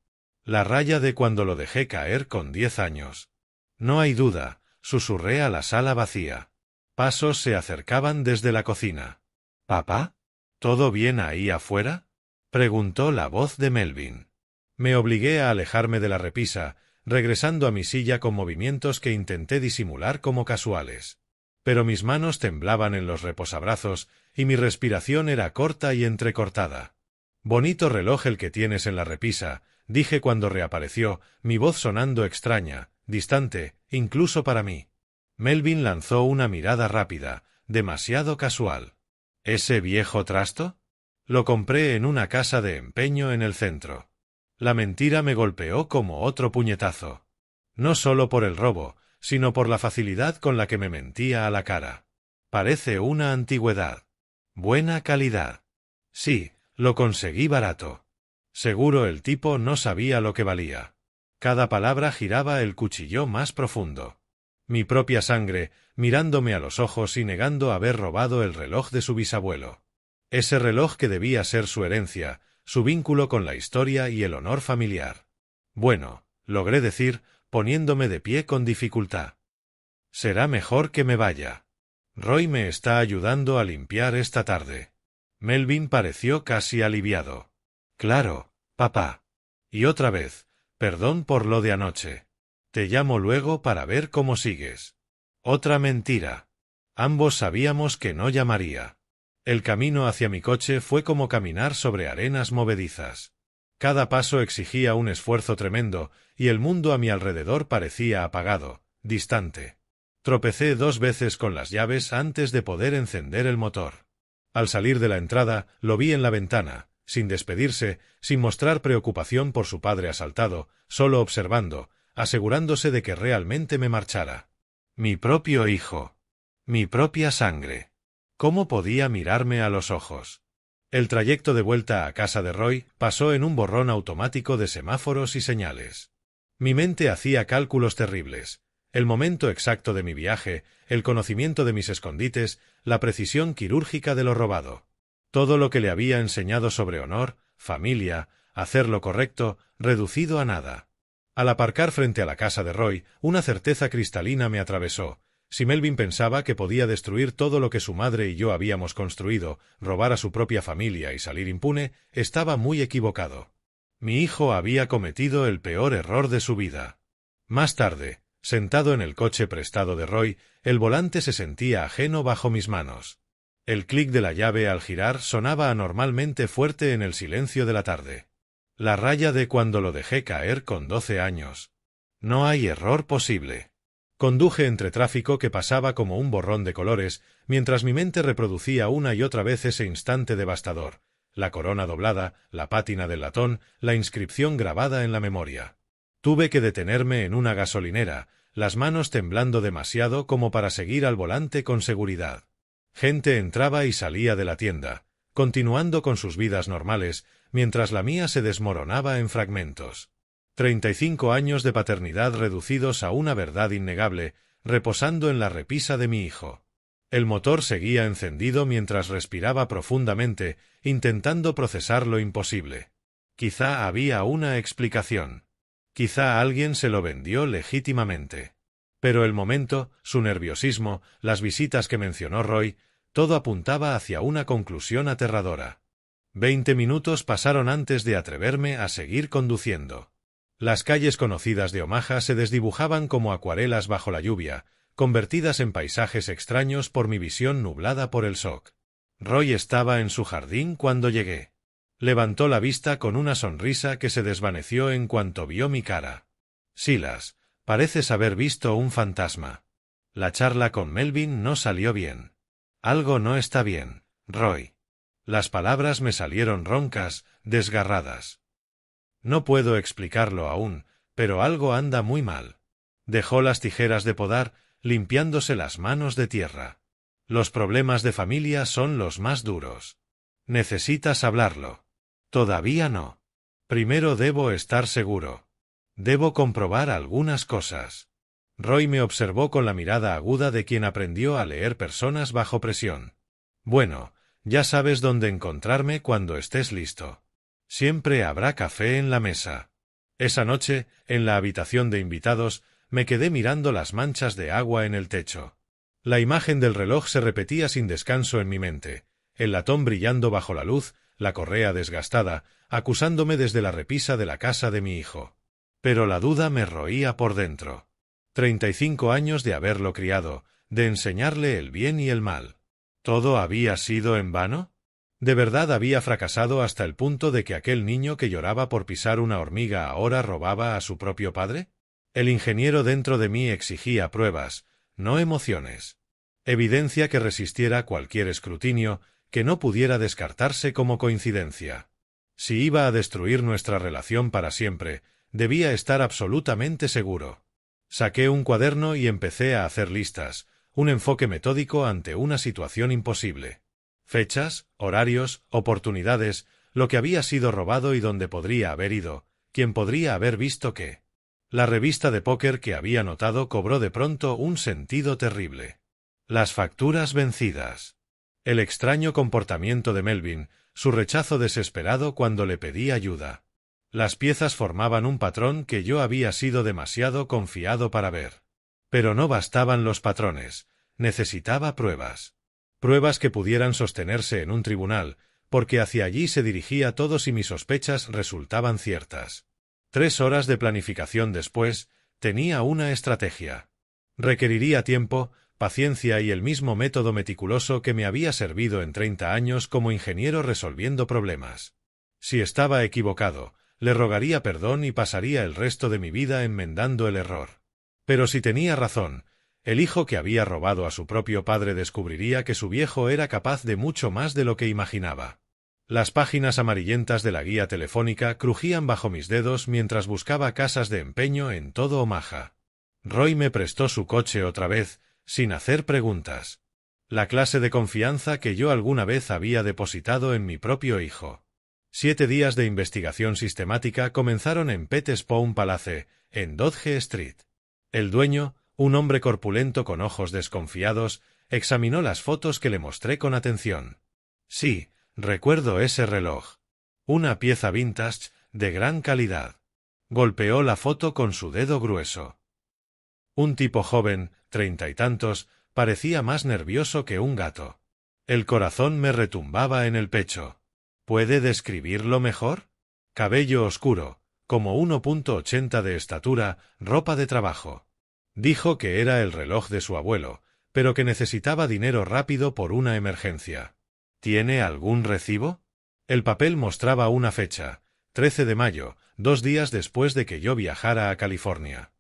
La raya de cuando lo dejé caer con 10 años. No hay duda, susurré a la sala vacía. Pasos se acercaban desde la cocina. —¿Papá? ¿Todo bien ahí afuera? —preguntó la voz de Melvin. Me obligué a alejarme de la repisa, regresando a mi silla con movimientos que intenté disimular como casuales. Pero mis manos temblaban en los reposabrazos y mi respiración era corta y entrecortada. —Bonito reloj el que tienes en la repisa —dije cuando reapareció, mi voz sonando extraña, distante, incluso para mí. Melvin lanzó una mirada rápida, demasiado casual. —¿Ese viejo trasto? Lo compré en una casa de empeño en el centro. La mentira me golpeó como otro puñetazo. No solo por el robo, sino por la facilidad con la que me mentía a la cara. Parece una antigüedad. Buena calidad. Sí, lo conseguí barato. Seguro el tipo no sabía lo que valía. Cada palabra giraba el cuchillo más profundo. Mi propia sangre, mirándome a los ojos y negando haber robado el reloj de su bisabuelo. Ese reloj que debía ser su herencia, su vínculo con la historia y el honor familiar. Bueno, logré decir, poniéndome de pie con dificultad. Será mejor que me vaya. Roy me está ayudando a limpiar esta tarde. Melvin pareció casi aliviado. Claro, papá. Y otra vez, perdón por lo de anoche. Te llamo luego para ver cómo sigues. Otra mentira. Ambos sabíamos que no llamaría. El camino hacia mi coche fue como caminar sobre arenas movedizas. Cada paso exigía un esfuerzo tremendo, y el mundo a mi alrededor parecía apagado, distante. Tropecé 2 veces con las llaves antes de poder encender el motor. Al salir de la entrada, lo vi en la ventana, sin despedirse, sin mostrar preocupación por su padre asaltado, solo observando, asegurándose de que realmente me marchara. Mi propio hijo. Mi propia sangre. ¿Cómo podía mirarme a los ojos? El trayecto de vuelta a casa de Roy pasó en un borrón automático de semáforos y señales. Mi mente hacía cálculos terribles. El momento exacto de mi viaje, el conocimiento de mis escondites, la precisión quirúrgica de lo robado. Todo lo que le había enseñado sobre honor, familia, hacer lo correcto, reducido a nada. Al aparcar frente a la casa de Roy, una certeza cristalina me atravesó. Si Melvin pensaba que podía destruir todo lo que su madre y yo habíamos construido, robar a su propia familia y salir impune, estaba muy equivocado. Mi hijo había cometido el peor error de su vida. Más tarde, sentado en el coche prestado de Roy, el volante se sentía ajeno bajo mis manos. El clic de la llave al girar sonaba anormalmente fuerte en el silencio de la tarde. La raya de cuando lo dejé caer con 12 años. No hay error posible. Conduje entre tráfico que pasaba como un borrón de colores, mientras mi mente reproducía una y otra vez ese instante devastador, la corona doblada, la pátina del latón, la inscripción grabada en la memoria. Tuve que detenerme en una gasolinera, las manos temblando demasiado como para seguir al volante con seguridad. Gente entraba y salía de la tienda, continuando con sus vidas normales, mientras la mía se desmoronaba en fragmentos. 35 años de paternidad reducidos a una verdad innegable, reposando en la repisa de mi hijo. El motor seguía encendido mientras respiraba profundamente, intentando procesar lo imposible. Quizá había una explicación. Quizá alguien se lo vendió legítimamente. Pero el momento, su nerviosismo, las visitas que mencionó Roy, todo apuntaba hacia una conclusión aterradora. 20 minutos pasaron antes de atreverme a seguir conduciendo. Las calles conocidas de Omaha se desdibujaban como acuarelas bajo la lluvia, convertidas en paisajes extraños por mi visión nublada por el shock. Roy estaba en su jardín cuando llegué. Levantó la vista con una sonrisa que se desvaneció en cuanto vio mi cara. Silas, pareces haber visto un fantasma. La charla con Melvin no salió bien. Algo no está bien, Roy. Las palabras me salieron roncas, desgarradas. No puedo explicarlo aún, pero algo anda muy mal. Dejó las tijeras de podar, limpiándose las manos de tierra. Los problemas de familia son los más duros. Necesitas hablarlo. Todavía no. Primero debo estar seguro. Debo comprobar algunas cosas. Roy me observó con la mirada aguda de quien aprendió a leer personas bajo presión. Bueno, ya sabes dónde encontrarme cuando estés listo. Siempre habrá café en la mesa. Esa noche, en la habitación de invitados, me quedé mirando las manchas de agua en el techo. La imagen del reloj se repetía sin descanso en mi mente, el latón brillando bajo la luz, la correa desgastada, acusándome desde la repisa de la casa de mi hijo. Pero la duda me roía por dentro. 35 años de haberlo criado, de enseñarle el bien y el mal. ¿Todo había sido en vano? ¿De verdad había fracasado hasta el punto de que aquel niño que lloraba por pisar una hormiga ahora robaba a su propio padre? El ingeniero dentro de mí exigía pruebas, no emociones. Evidencia que resistiera cualquier escrutinio, que no pudiera descartarse como coincidencia. Si iba a destruir nuestra relación para siempre, debía estar absolutamente seguro. Saqué un cuaderno y empecé a hacer listas, un enfoque metódico ante una situación imposible. Fechas, horarios, oportunidades, lo que había sido robado y dónde podría haber ido, quién podría haber visto qué. La revista de póker que había notado cobró de pronto un sentido terrible. Las facturas vencidas. El extraño comportamiento de Melvin, su rechazo desesperado cuando le pedí ayuda. Las piezas formaban un patrón que yo había sido demasiado confiado para ver. Pero no bastaban los patrones, necesitaba pruebas. Pruebas que pudieran sostenerse en un tribunal, porque hacia allí se dirigía todo si mis sospechas resultaban ciertas. 3 horas de planificación después, tenía una estrategia. Requeriría tiempo, paciencia y el mismo método meticuloso que me había servido en 30 años como ingeniero resolviendo problemas. Si estaba equivocado, le rogaría perdón y pasaría el resto de mi vida enmendando el error. Pero si tenía razón, el hijo que había robado a su propio padre descubriría que su viejo era capaz de mucho más de lo que imaginaba. Las páginas amarillentas de la guía telefónica crujían bajo mis dedos mientras buscaba casas de empeño en todo Omaha. Roy me prestó su coche otra vez, sin hacer preguntas. La clase de confianza que yo alguna vez había depositado en mi propio hijo. 7 días de investigación sistemática comenzaron en Petespoon Palace, en Dodge Street. El dueño, un hombre corpulento con ojos desconfiados, examinó las fotos que le mostré con atención. Sí, recuerdo ese reloj. Una pieza vintage, de gran calidad. Golpeó la foto con su dedo grueso. Un tipo joven, 30 y tantos, parecía más nervioso que un gato. El corazón me retumbaba en el pecho. ¿Puede describirlo mejor? Cabello oscuro, como 1,80 de estatura, ropa de trabajo. Dijo que era el reloj de su abuelo, pero que necesitaba dinero rápido por una emergencia. ¿Tiene algún recibo? El papel mostraba una fecha, 13 de mayo, 2 días después de que yo viajara a California.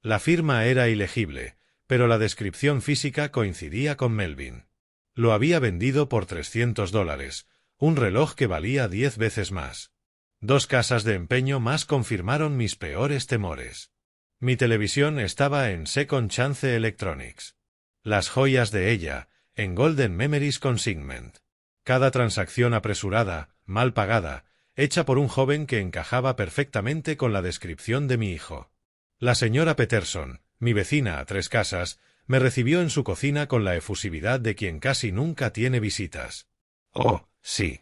La firma era ilegible, pero la descripción física coincidía con Melvin. Lo había vendido por $300, un reloj que valía 10 veces más. 2 casas de empeño más confirmaron mis peores temores. Mi televisión estaba en Second Chance Electronics. Las joyas de ella, en Golden Memories Consignment. Cada transacción apresurada, mal pagada, hecha por un joven que encajaba perfectamente con la descripción de mi hijo. La señora Peterson, mi vecina a 3 casas, me recibió en su cocina con la efusividad de quien casi nunca tiene visitas. Oh, sí.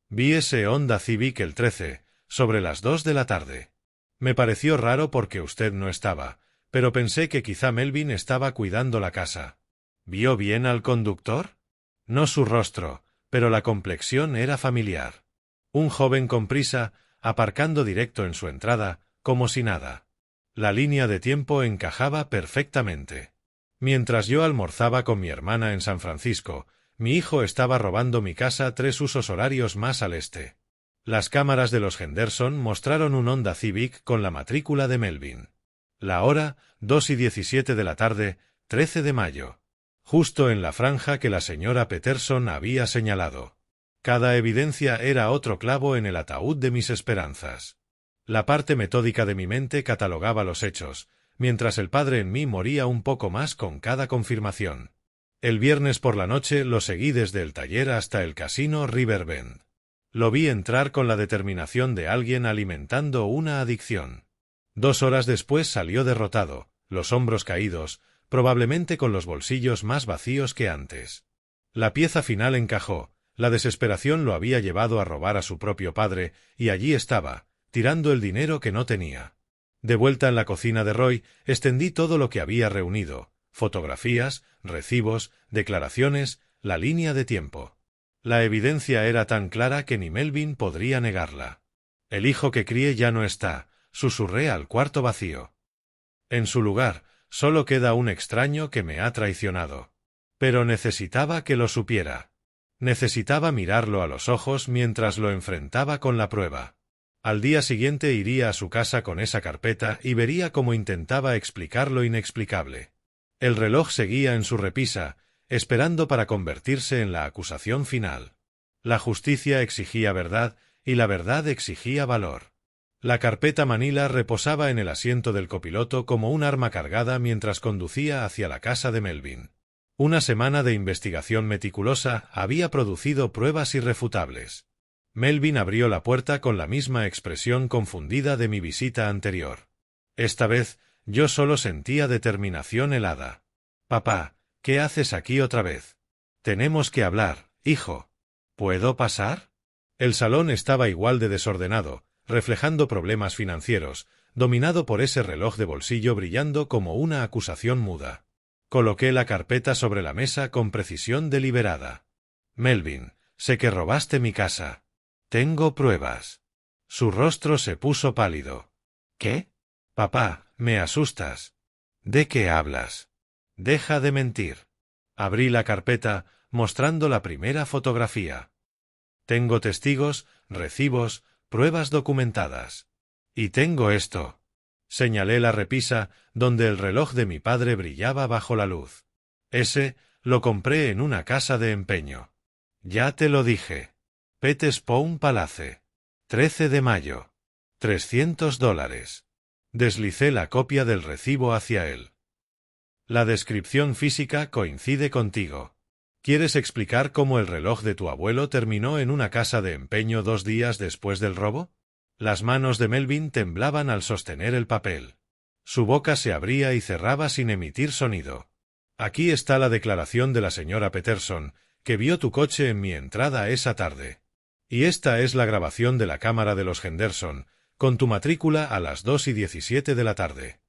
Vi ese Honda Civic el 13, sobre las 2 de la tarde. Me pareció raro porque usted no estaba, pero pensé que quizá Melvin estaba cuidando la casa. ¿Vio bien al conductor? No su rostro, pero la complexión era familiar. Un joven con prisa, aparcando directo en su entrada, como si nada. La línea de tiempo encajaba perfectamente. Mientras yo almorzaba con mi hermana en San Francisco, mi hijo estaba robando mi casa 3 usos horarios más al este. Las cámaras de los Henderson mostraron un Honda Civic con la matrícula de Melvin. La hora, 2:17 de la tarde, 13 de mayo. Justo en la franja que la señora Peterson había señalado. Cada evidencia era otro clavo en el ataúd de mis esperanzas. La parte metódica de mi mente catalogaba los hechos, mientras el padre en mí moría un poco más con cada confirmación. El viernes por la noche lo seguí desde el taller hasta el casino Riverbend. Lo vi entrar con la determinación de alguien alimentando una adicción. 2 horas después salió derrotado, los hombros caídos, probablemente con los bolsillos más vacíos que antes. La pieza final encajó, la desesperación lo había llevado a robar a su propio padre, y allí estaba, tirando el dinero que no tenía. De vuelta en la cocina de Roy, extendí todo lo que había reunido: fotografías, recibos, declaraciones, la línea de tiempo. La evidencia era tan clara que ni Melvin podría negarla. El hijo que crié ya no está, susurré al cuarto vacío. En su lugar, solo queda un extraño que me ha traicionado. Pero necesitaba que lo supiera. Necesitaba mirarlo a los ojos mientras lo enfrentaba con la prueba. Al día siguiente iría a su casa con esa carpeta y vería cómo intentaba explicar lo inexplicable. El reloj seguía en su repisa, esperando para convertirse en la acusación final. La justicia exigía verdad y la verdad exigía valor. La carpeta Manila reposaba en el asiento del copiloto como un arma cargada mientras conducía hacia la casa de Melvin. Una semana de investigación meticulosa había producido pruebas irrefutables. Melvin abrió la puerta con la misma expresión confundida de mi visita anterior. Esta vez, yo solo sentía determinación helada. «Papá, ¿qué haces aquí otra vez? Tenemos que hablar, hijo. ¿Puedo pasar?» El salón estaba igual de desordenado, reflejando problemas financieros, dominado por ese reloj de bolsillo brillando como una acusación muda. Coloqué la carpeta sobre la mesa con precisión deliberada. «Melvin, sé que robaste mi casa. Tengo pruebas». Su rostro se puso pálido. «¿Qué? Papá, me asustas. ¿De qué hablas? Deja de mentir». Abrí la carpeta, mostrando la primera fotografía. «Tengo testigos, recibos, pruebas documentadas. Y tengo esto». Señalé la repisa, donde el reloj de mi padre brillaba bajo la luz. «Ese, lo compré en una casa de empeño. Ya te lo dije. Petespoon Palace. 13 de mayo. $300. Deslicé la copia del recibo hacia él. «La descripción física coincide contigo. ¿Quieres explicar cómo el reloj de tu abuelo terminó en una casa de empeño 2 días después del robo?» Las manos de Melvin temblaban al sostener el papel. Su boca se abría y cerraba sin emitir sonido. «Aquí está la declaración de la señora Peterson, que vio tu coche en mi entrada esa tarde. Y esta es la grabación de la cámara de los Henderson, con tu matrícula a las 2:17 de la tarde.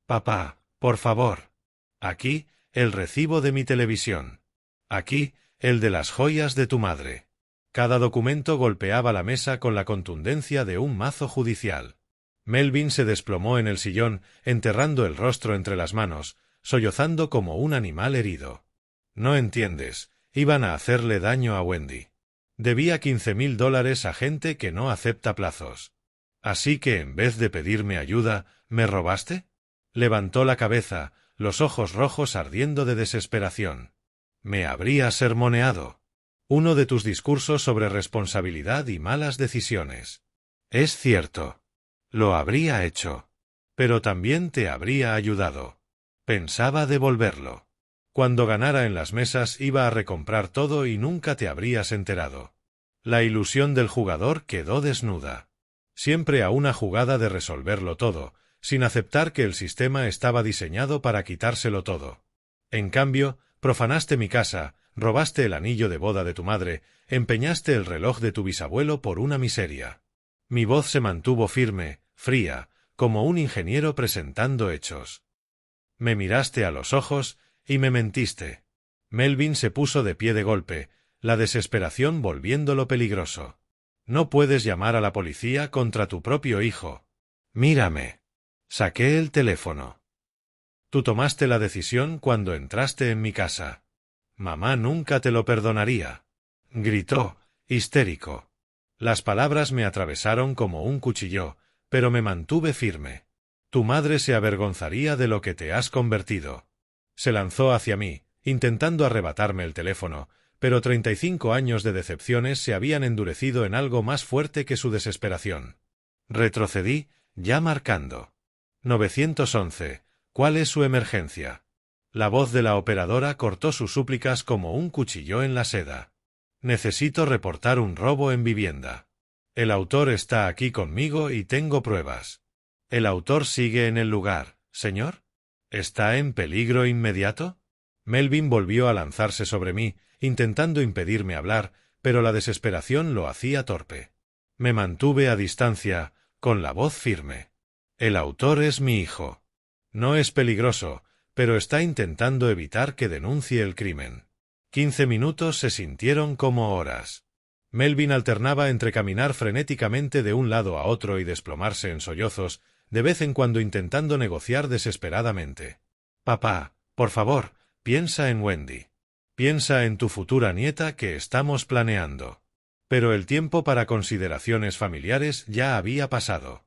Papá, por favor. Aquí, el recibo de mi televisión. Aquí, el de las joyas de tu madre». Cada documento golpeaba la mesa con la contundencia de un mazo judicial. Melvin se desplomó en el sillón, enterrando el rostro entre las manos, sollozando como un animal herido. «No entiendes, iban a hacerle daño a Wendy. Debía $15,000 a gente que no acepta plazos. Así que en vez de pedirme ayuda, ¿me robaste?» Levantó la cabeza, los ojos rojos ardiendo de desesperación. «Me habría sermoneado. Uno de tus discursos sobre responsabilidad y malas decisiones. Es cierto. Lo habría hecho. Pero también te habría ayudado. Pensaba devolverlo. Cuando ganara en las mesas iba a recomprar todo y nunca te habrías enterado. La ilusión del jugador quedó desnuda. Siempre a una jugada de resolverlo todo, sin aceptar que el sistema estaba diseñado para quitárselo todo. En cambio, profanaste mi casa, robaste el anillo de boda de tu madre, empeñaste el reloj de tu bisabuelo por una miseria». Mi voz se mantuvo firme, fría, como un ingeniero presentando hechos. «Me miraste a los ojos y me mentiste». Melvin se puso de pie de golpe, la desesperación volviéndolo peligroso. «No puedes llamar a la policía contra tu propio hijo. Mírame». Saqué el teléfono. «Tú tomaste la decisión cuando entraste en mi casa. Mamá nunca te lo perdonaría», gritó, histérico. Las palabras me atravesaron como un cuchillo, pero me mantuve firme. «Tu madre se avergonzaría de lo que te has convertido». Se lanzó hacia mí, intentando arrebatarme el teléfono, pero 35 años de decepciones se habían endurecido en algo más fuerte que su desesperación. Retrocedí, ya marcando. «911, ¿cuál es su emergencia?» La voz de la operadora cortó sus súplicas como un cuchillo en la seda. Necesito reportar un robo en vivienda. El autor está aquí conmigo y tengo pruebas. ¿El autor sigue en el lugar, señor? ¿Está en peligro inmediato? Melvin volvió a lanzarse sobre mí, intentando impedirme hablar, pero la desesperación lo hacía torpe. Me mantuve a distancia, con la voz firme. El autor es mi hijo. No es peligroso, pero está intentando evitar que denuncie el crimen. 15 minutos se sintieron como horas. Melvin alternaba entre caminar frenéticamente de un lado a otro y desplomarse en sollozos, de vez en cuando intentando negociar desesperadamente. Papá, por favor, piensa en Wendy. Piensa en tu futura nieta que estamos planeando. Pero el tiempo para consideraciones familiares ya había pasado.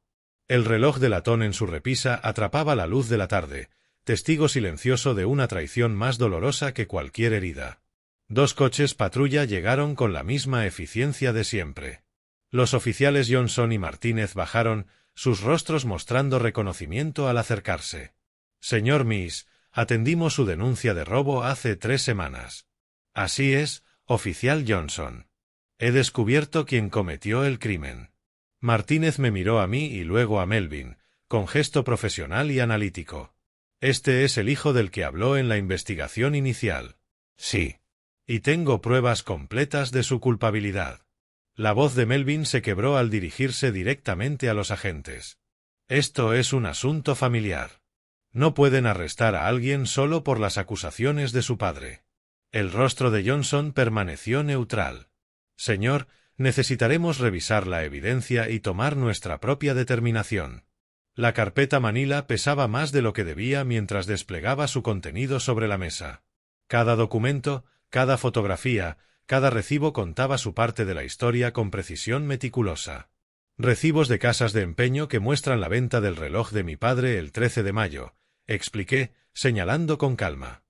El reloj de latón en su repisa atrapaba la luz de la tarde, testigo silencioso de una traición más dolorosa que cualquier herida. 2 coches patrulla llegaron con la misma eficiencia de siempre. Los oficiales Johnson y Martínez bajaron, sus rostros mostrando reconocimiento al acercarse. Señor Miss, atendimos su denuncia de robo hace 3 semanas. Así es, oficial Johnson. He descubierto quién cometió el crimen. Martínez me miró a mí y luego a Melvin, con gesto profesional y analítico. Este es el hijo del que habló en la investigación inicial. Sí. Y tengo pruebas completas de su culpabilidad. La voz de Melvin se quebró al dirigirse directamente a los agentes. Esto es un asunto familiar. No pueden arrestar a alguien solo por las acusaciones de su padre. El rostro de Johnson permaneció neutral. Señor, necesitaremos revisar la evidencia y tomar nuestra propia determinación. La carpeta Manila pesaba más de lo que debía mientras desplegaba su contenido sobre la mesa. Cada documento, cada fotografía, cada recibo contaba su parte de la historia con precisión meticulosa. Recibos de casas de empeño que muestran la venta del reloj de mi padre el 13 de mayo, expliqué, señalando con calma.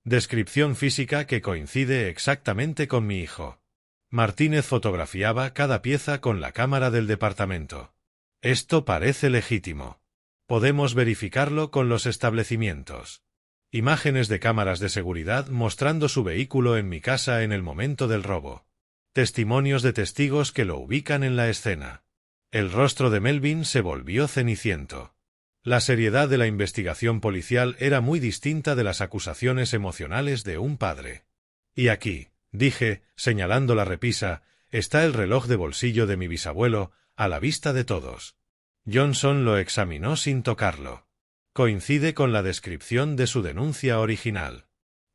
Descripción física que coincide exactamente con mi hijo. Martínez fotografiaba cada pieza con la cámara del departamento. Esto parece legítimo. Podemos verificarlo con los establecimientos. Imágenes de cámaras de seguridad mostrando su vehículo en mi casa en el momento del robo. Testimonios de testigos que lo ubican en la escena. El rostro de Melvin se volvió ceniciento. La seriedad de la investigación policial era muy distinta de las acusaciones emocionales de un padre. Y aquí, dije, señalando la repisa, está el reloj de bolsillo de mi bisabuelo, a la vista de todos. Johnson lo examinó sin tocarlo. Coincide con la descripción de su denuncia original.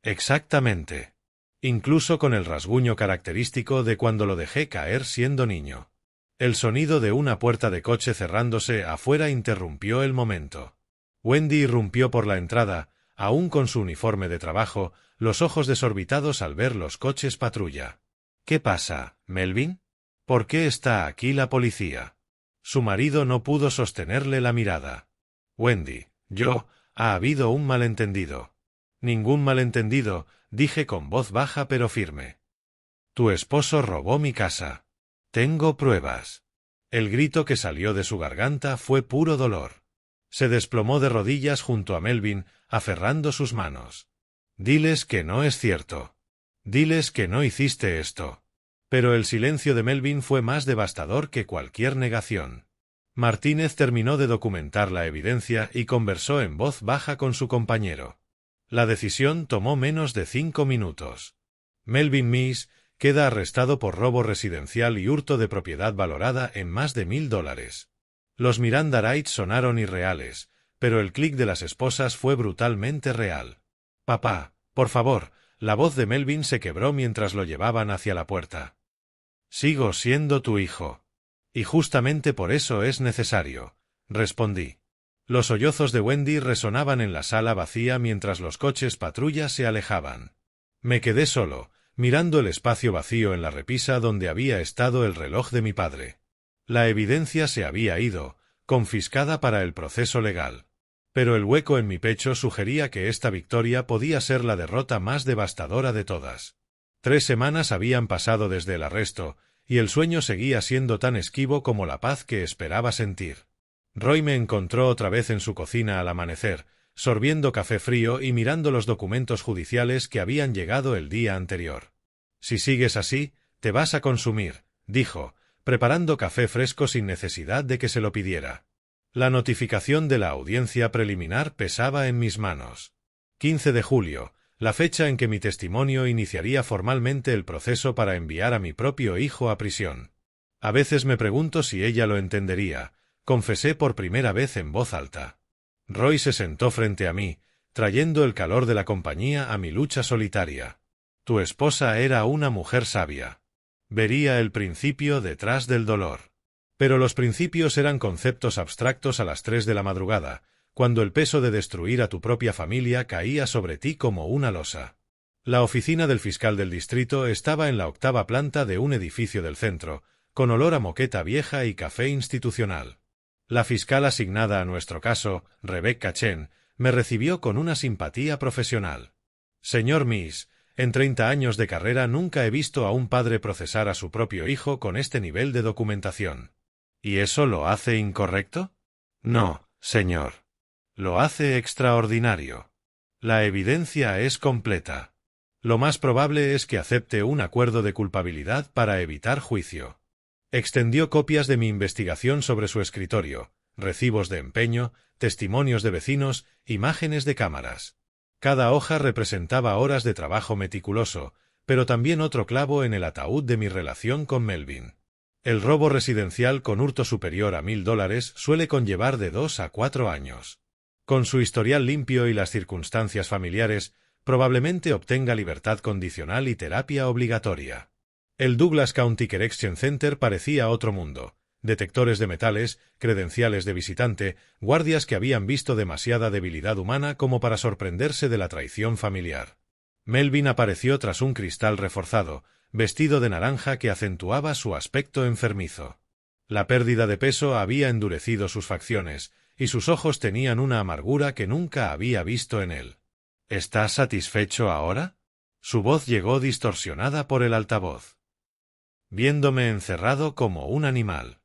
Exactamente. Incluso con el rasguño característico de cuando lo dejé caer siendo niño. El sonido de una puerta de coche cerrándose afuera interrumpió el momento. Wendy irrumpió por la entrada, aún con su uniforme de trabajo, los ojos desorbitados al ver los coches patrulla. ¿Qué pasa, Melvin? ¿Por qué está aquí la policía? Su marido no pudo sostenerle la mirada. Wendy, ha habido un malentendido. Ningún malentendido, dije con voz baja pero firme. Tu esposo robó mi casa. Tengo pruebas. El grito que salió de su garganta fue puro dolor. Se desplomó de rodillas junto a Melvin, aferrando sus manos. Diles que no es cierto. Diles que no hiciste esto. Pero el silencio de Melvin fue más devastador que cualquier negación. Martínez terminó de documentar la evidencia y conversó en voz baja con su compañero. La decisión tomó menos de 5 minutos. Melvin Miss queda arrestado por robo residencial y hurto de propiedad valorada en más de $1000. Los Miranda Rights sonaron irreales, pero el clic de las esposas fue brutalmente real. Papá, por favor, la voz de Melvin se quebró mientras lo llevaban hacia la puerta. Sigo siendo tu hijo. Y justamente por eso es necesario, respondí. Los sollozos de Wendy resonaban en la sala vacía mientras los coches patrulla se alejaban. Me quedé solo, mirando el espacio vacío en la repisa donde había estado el reloj de mi padre. La evidencia se había ido, confiscada para el proceso legal. Pero el hueco en mi pecho sugería que esta victoria podía ser la derrota más devastadora de todas. 3 semanas habían pasado desde el arresto, y el sueño seguía siendo tan esquivo como la paz que esperaba sentir. Roy me encontró otra vez en su cocina al amanecer, sorbiendo café frío y mirando los documentos judiciales que habían llegado el día anterior. «Si sigues así, te vas a consumir», dijo, preparando café fresco sin necesidad de que se lo pidiera. La notificación de la audiencia preliminar pesaba en mis manos. 15 de julio, la fecha en que mi testimonio iniciaría formalmente el proceso para enviar a mi propio hijo a prisión. A veces me pregunto si ella lo entendería, confesé por primera vez en voz alta. Roy se sentó frente a mí, trayendo el calor de la compañía a mi lucha solitaria. Tu esposa era una mujer sabia. Vería el principio detrás del dolor. Pero los principios eran conceptos abstractos a las 3 de la madrugada, cuando el peso de destruir a tu propia familia caía sobre ti como una losa. La oficina del fiscal del distrito estaba en la 8ª planta de un edificio del centro, con olor a moqueta vieja y café institucional. La fiscal asignada a nuestro caso, Rebecca Chen, me recibió con una simpatía profesional. Señor Miss, en 30 años de carrera nunca he visto a un padre procesar a su propio hijo con este nivel de documentación. ¿Y eso lo hace incorrecto? No, señor. Lo hace extraordinario. La evidencia es completa. Lo más probable es que acepte un acuerdo de culpabilidad para evitar juicio. Extendió copias de mi investigación sobre su escritorio, recibos de empeño, testimonios de vecinos, imágenes de cámaras. Cada hoja representaba horas de trabajo meticuloso, pero también otro clavo en el ataúd de mi relación con Melvin. El robo residencial con hurto superior a $1000 suele conllevar de 2 a 4 años. Con su historial limpio y las circunstancias familiares, probablemente obtenga libertad condicional y terapia obligatoria. El Douglas County Correction Center parecía otro mundo. Detectores de metales, credenciales de visitante, guardias que habían visto demasiada debilidad humana como para sorprenderse de la traición familiar. Melvin apareció tras un cristal reforzado, vestido de naranja que acentuaba su aspecto enfermizo. La pérdida de peso había endurecido sus facciones, y sus ojos tenían una amargura que nunca había visto en él. ¿Estás satisfecho ahora? Su voz llegó distorsionada por el altavoz. Viéndome encerrado como un animal.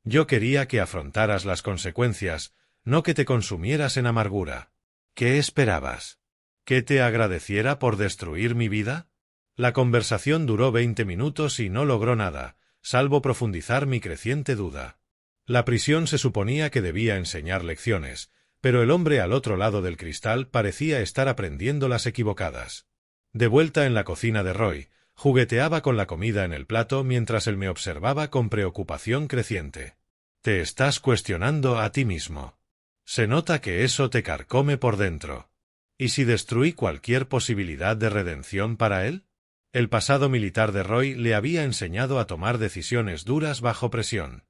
Yo quería que afrontaras las consecuencias, no que te consumieras en amargura. ¿Qué esperabas? ¿Que te agradeciera por destruir mi vida? La conversación duró 20 minutos y no logró nada, salvo profundizar mi creciente duda. La prisión se suponía que debía enseñar lecciones, pero el hombre al otro lado del cristal parecía estar aprendiendo las equivocadas. De vuelta en la cocina de Roy, jugueteaba con la comida en el plato mientras él me observaba con preocupación creciente. Te estás cuestionando a ti mismo. Se nota que eso te carcome por dentro. ¿Y si destruí cualquier posibilidad de redención para él? El pasado militar de Roy le había enseñado a tomar decisiones duras bajo presión.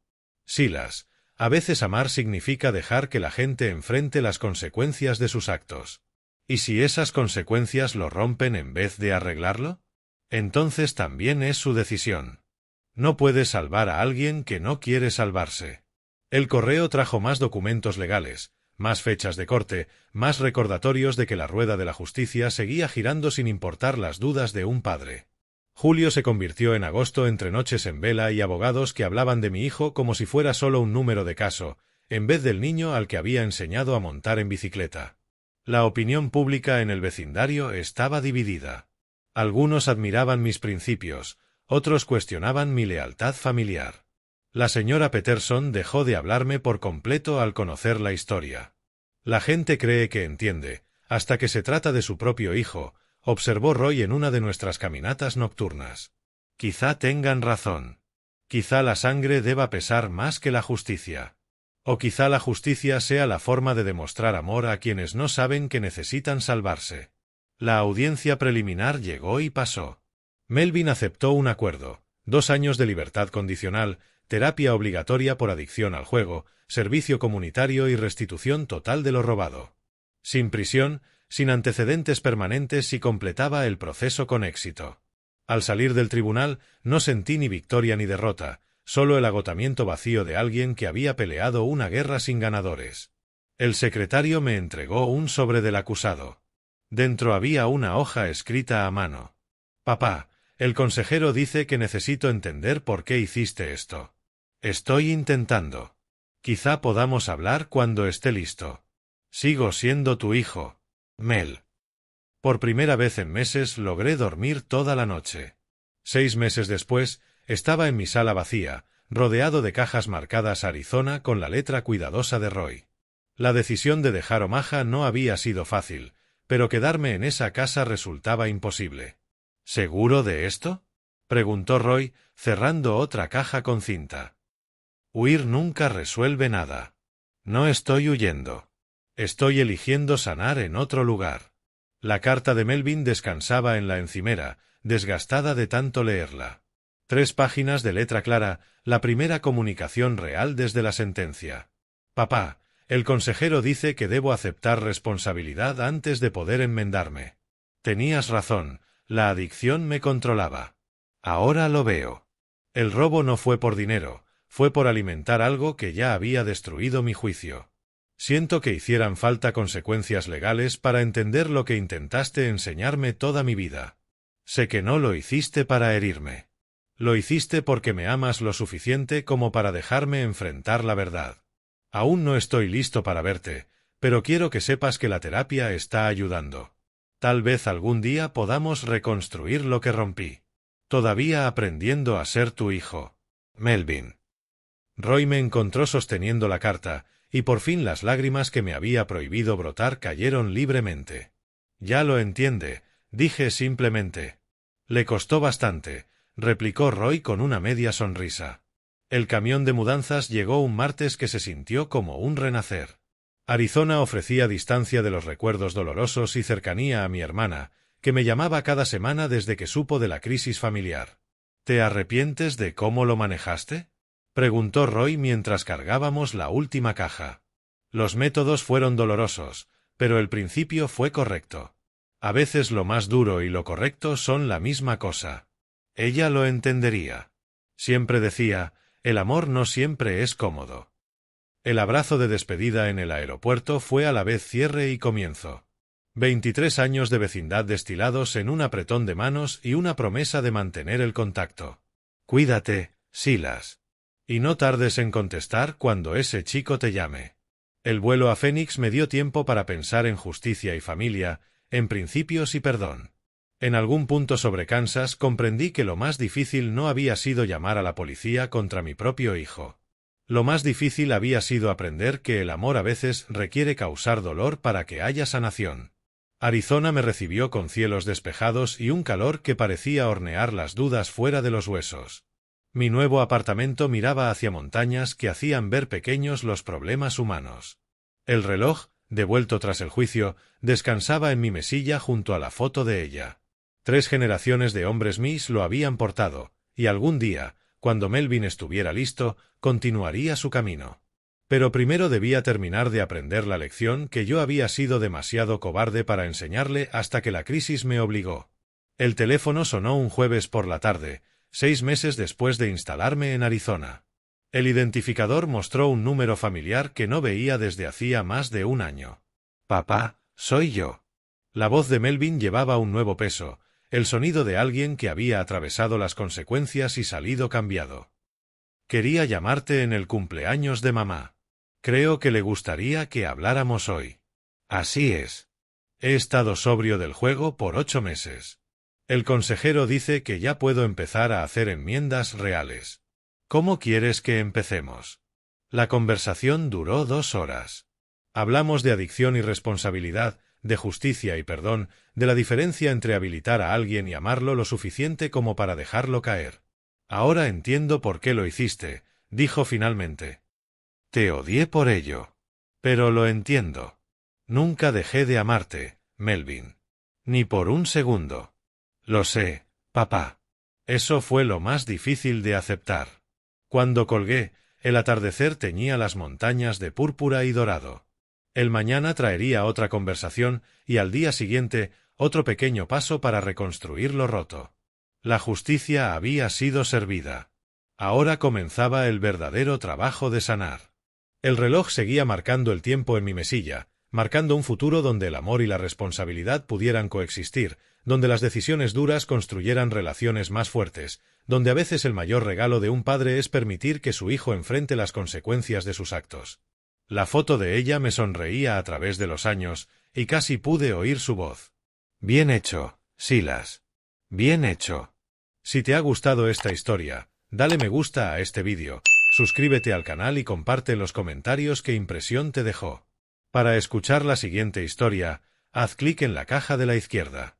Silas, a veces amar significa dejar que la gente enfrente las consecuencias de sus actos. ¿Y si esas consecuencias lo rompen en vez de arreglarlo? Entonces también es su decisión. No puede salvar a alguien que no quiere salvarse. El correo trajo más documentos legales, más fechas de corte, más recordatorios de que la rueda de la justicia seguía girando sin importar las dudas de un padre. Julio se convirtió en agosto entre noches en vela y abogados que hablaban de mi hijo como si fuera solo un número de caso, en vez del niño al que había enseñado a montar en bicicleta. La opinión pública en el vecindario estaba dividida. Algunos admiraban mis principios, otros cuestionaban mi lealtad familiar. La señora Peterson dejó de hablarme por completo al conocer la historia. La gente cree que entiende, hasta que se trata de su propio hijo, observó Roy en una de nuestras caminatas nocturnas. Quizá tengan razón. Quizá la sangre deba pesar más que la justicia. O quizá la justicia sea la forma de demostrar amor a quienes no saben que necesitan salvarse. La audiencia preliminar llegó y pasó. Melvin aceptó un acuerdo: 2 años de libertad condicional, terapia obligatoria por adicción al juego, servicio comunitario y restitución total de lo robado. Sin prisión, sin antecedentes permanentes si completaba el proceso con éxito. Al salir del tribunal, no sentí ni victoria ni derrota, solo el agotamiento vacío de alguien que había peleado una guerra sin ganadores. El secretario me entregó un sobre del acusado. Dentro había una hoja escrita a mano. Papá, el consejero dice que necesito entender por qué hiciste esto. Estoy intentando. Quizá podamos hablar cuando esté listo. Sigo siendo tu hijo, Mel. Por primera vez en meses logré dormir toda la noche. 6 meses después, estaba en mi sala vacía, rodeado de cajas marcadas Arizona con la letra cuidadosa de Roy. La decisión de dejar Omaha no había sido fácil, pero quedarme en esa casa resultaba imposible. ¿Seguro de esto?, preguntó Roy, cerrando otra caja con cinta. Huir nunca resuelve nada. No estoy huyendo. Estoy eligiendo sanar en otro lugar. La carta de Melvin descansaba en la encimera, desgastada de tanto leerla. 3 páginas de letra clara, la primera comunicación real desde la sentencia. Papá, el consejero dice que debo aceptar responsabilidad antes de poder enmendarme. Tenías razón, la adicción me controlaba. Ahora lo veo. El robo no fue por dinero, fue por alimentar algo que ya había destruido mi juicio. Siento que hicieran falta consecuencias legales para entender lo que intentaste enseñarme toda mi vida. Sé que no lo hiciste para herirme. Lo hiciste porque me amas lo suficiente como para dejarme enfrentar la verdad. Aún no estoy listo para verte, pero quiero que sepas que la terapia está ayudando. Tal vez algún día podamos reconstruir lo que rompí. Todavía aprendiendo a ser tu hijo, Melvin. Roy me encontró sosteniendo la carta, y por fin las lágrimas que me había prohibido brotar cayeron libremente. Ya lo entiende, dije simplemente. Le costó bastante, replicó Roy con una media sonrisa. El camión de mudanzas llegó un martes que se sintió como un renacer. Arizona ofrecía distancia de los recuerdos dolorosos y cercanía a mi hermana, que me llamaba cada semana desde que supo de la crisis familiar. ¿Te arrepientes de cómo lo manejaste?, preguntó Roy mientras cargábamos la última caja. Los métodos fueron dolorosos, pero el principio fue correcto. A veces lo más duro y lo correcto son la misma cosa. Ella lo entendería. Siempre decía, el amor no siempre es cómodo. El abrazo de despedida en el aeropuerto fue a la vez cierre y comienzo. 23 años de vecindad destilados en un apretón de manos y una promesa de mantener el contacto. Cuídate, Silas. Y no tardes en contestar cuando ese chico te llame. El vuelo a Phoenix me dio tiempo para pensar en justicia y familia, en principios y perdón. En algún punto sobre Kansas comprendí que lo más difícil no había sido llamar a la policía contra mi propio hijo. Lo más difícil había sido aprender que el amor a veces requiere causar dolor para que haya sanación. Arizona me recibió con cielos despejados y un calor que parecía hornear las dudas fuera de los huesos. Mi nuevo apartamento miraba hacia montañas que hacían ver pequeños los problemas humanos. El reloj, devuelto tras el juicio, descansaba en mi mesilla junto a la foto de ella. 3 generaciones de hombres mis lo habían portado, y algún día, cuando Melvin estuviera listo, continuaría su camino. Pero primero debía terminar de aprender la lección que yo había sido demasiado cobarde para enseñarle hasta que la crisis me obligó. El teléfono sonó un jueves por la tarde, 6 meses después de instalarme en Arizona. El identificador mostró un número familiar que no veía desde hacía más de un año. Papá, soy yo. La voz de Melvin llevaba un nuevo peso, el sonido de alguien que había atravesado las consecuencias y salido cambiado. Quería llamarte en el cumpleaños de mamá. Creo que le gustaría que habláramos hoy. Así es. He estado sobrio del juego por 8 meses. El consejero dice que ya puedo empezar a hacer enmiendas reales. ¿Cómo quieres que empecemos? La conversación duró 2 horas. Hablamos de adicción y responsabilidad, de justicia y perdón, de la diferencia entre habilitar a alguien y amarlo lo suficiente como para dejarlo caer. Ahora entiendo por qué lo hiciste, dijo finalmente. Te odié por ello. Pero lo entiendo. Nunca dejé de amarte, Melvin. Ni por un segundo. Lo sé, papá. Eso fue lo más difícil de aceptar. Cuando colgué, el atardecer teñía las montañas de púrpura y dorado. El mañana traería otra conversación y al día siguiente otro pequeño paso para reconstruir lo roto. La justicia había sido servida. Ahora comenzaba el verdadero trabajo de sanar. El reloj seguía marcando el tiempo en mi mesilla, marcando un futuro donde el amor y la responsabilidad pudieran coexistir, donde las decisiones duras construyeran relaciones más fuertes, donde a veces el mayor regalo de un padre es permitir que su hijo enfrente las consecuencias de sus actos. La foto de ella me sonreía a través de los años y casi pude oír su voz. Bien hecho, Silas. Bien hecho. Si te ha gustado esta historia, dale me gusta a este vídeo, suscríbete al canal y comparte en los comentarios qué impresión te dejó. Para escuchar la siguiente historia, haz clic en la caja de la izquierda.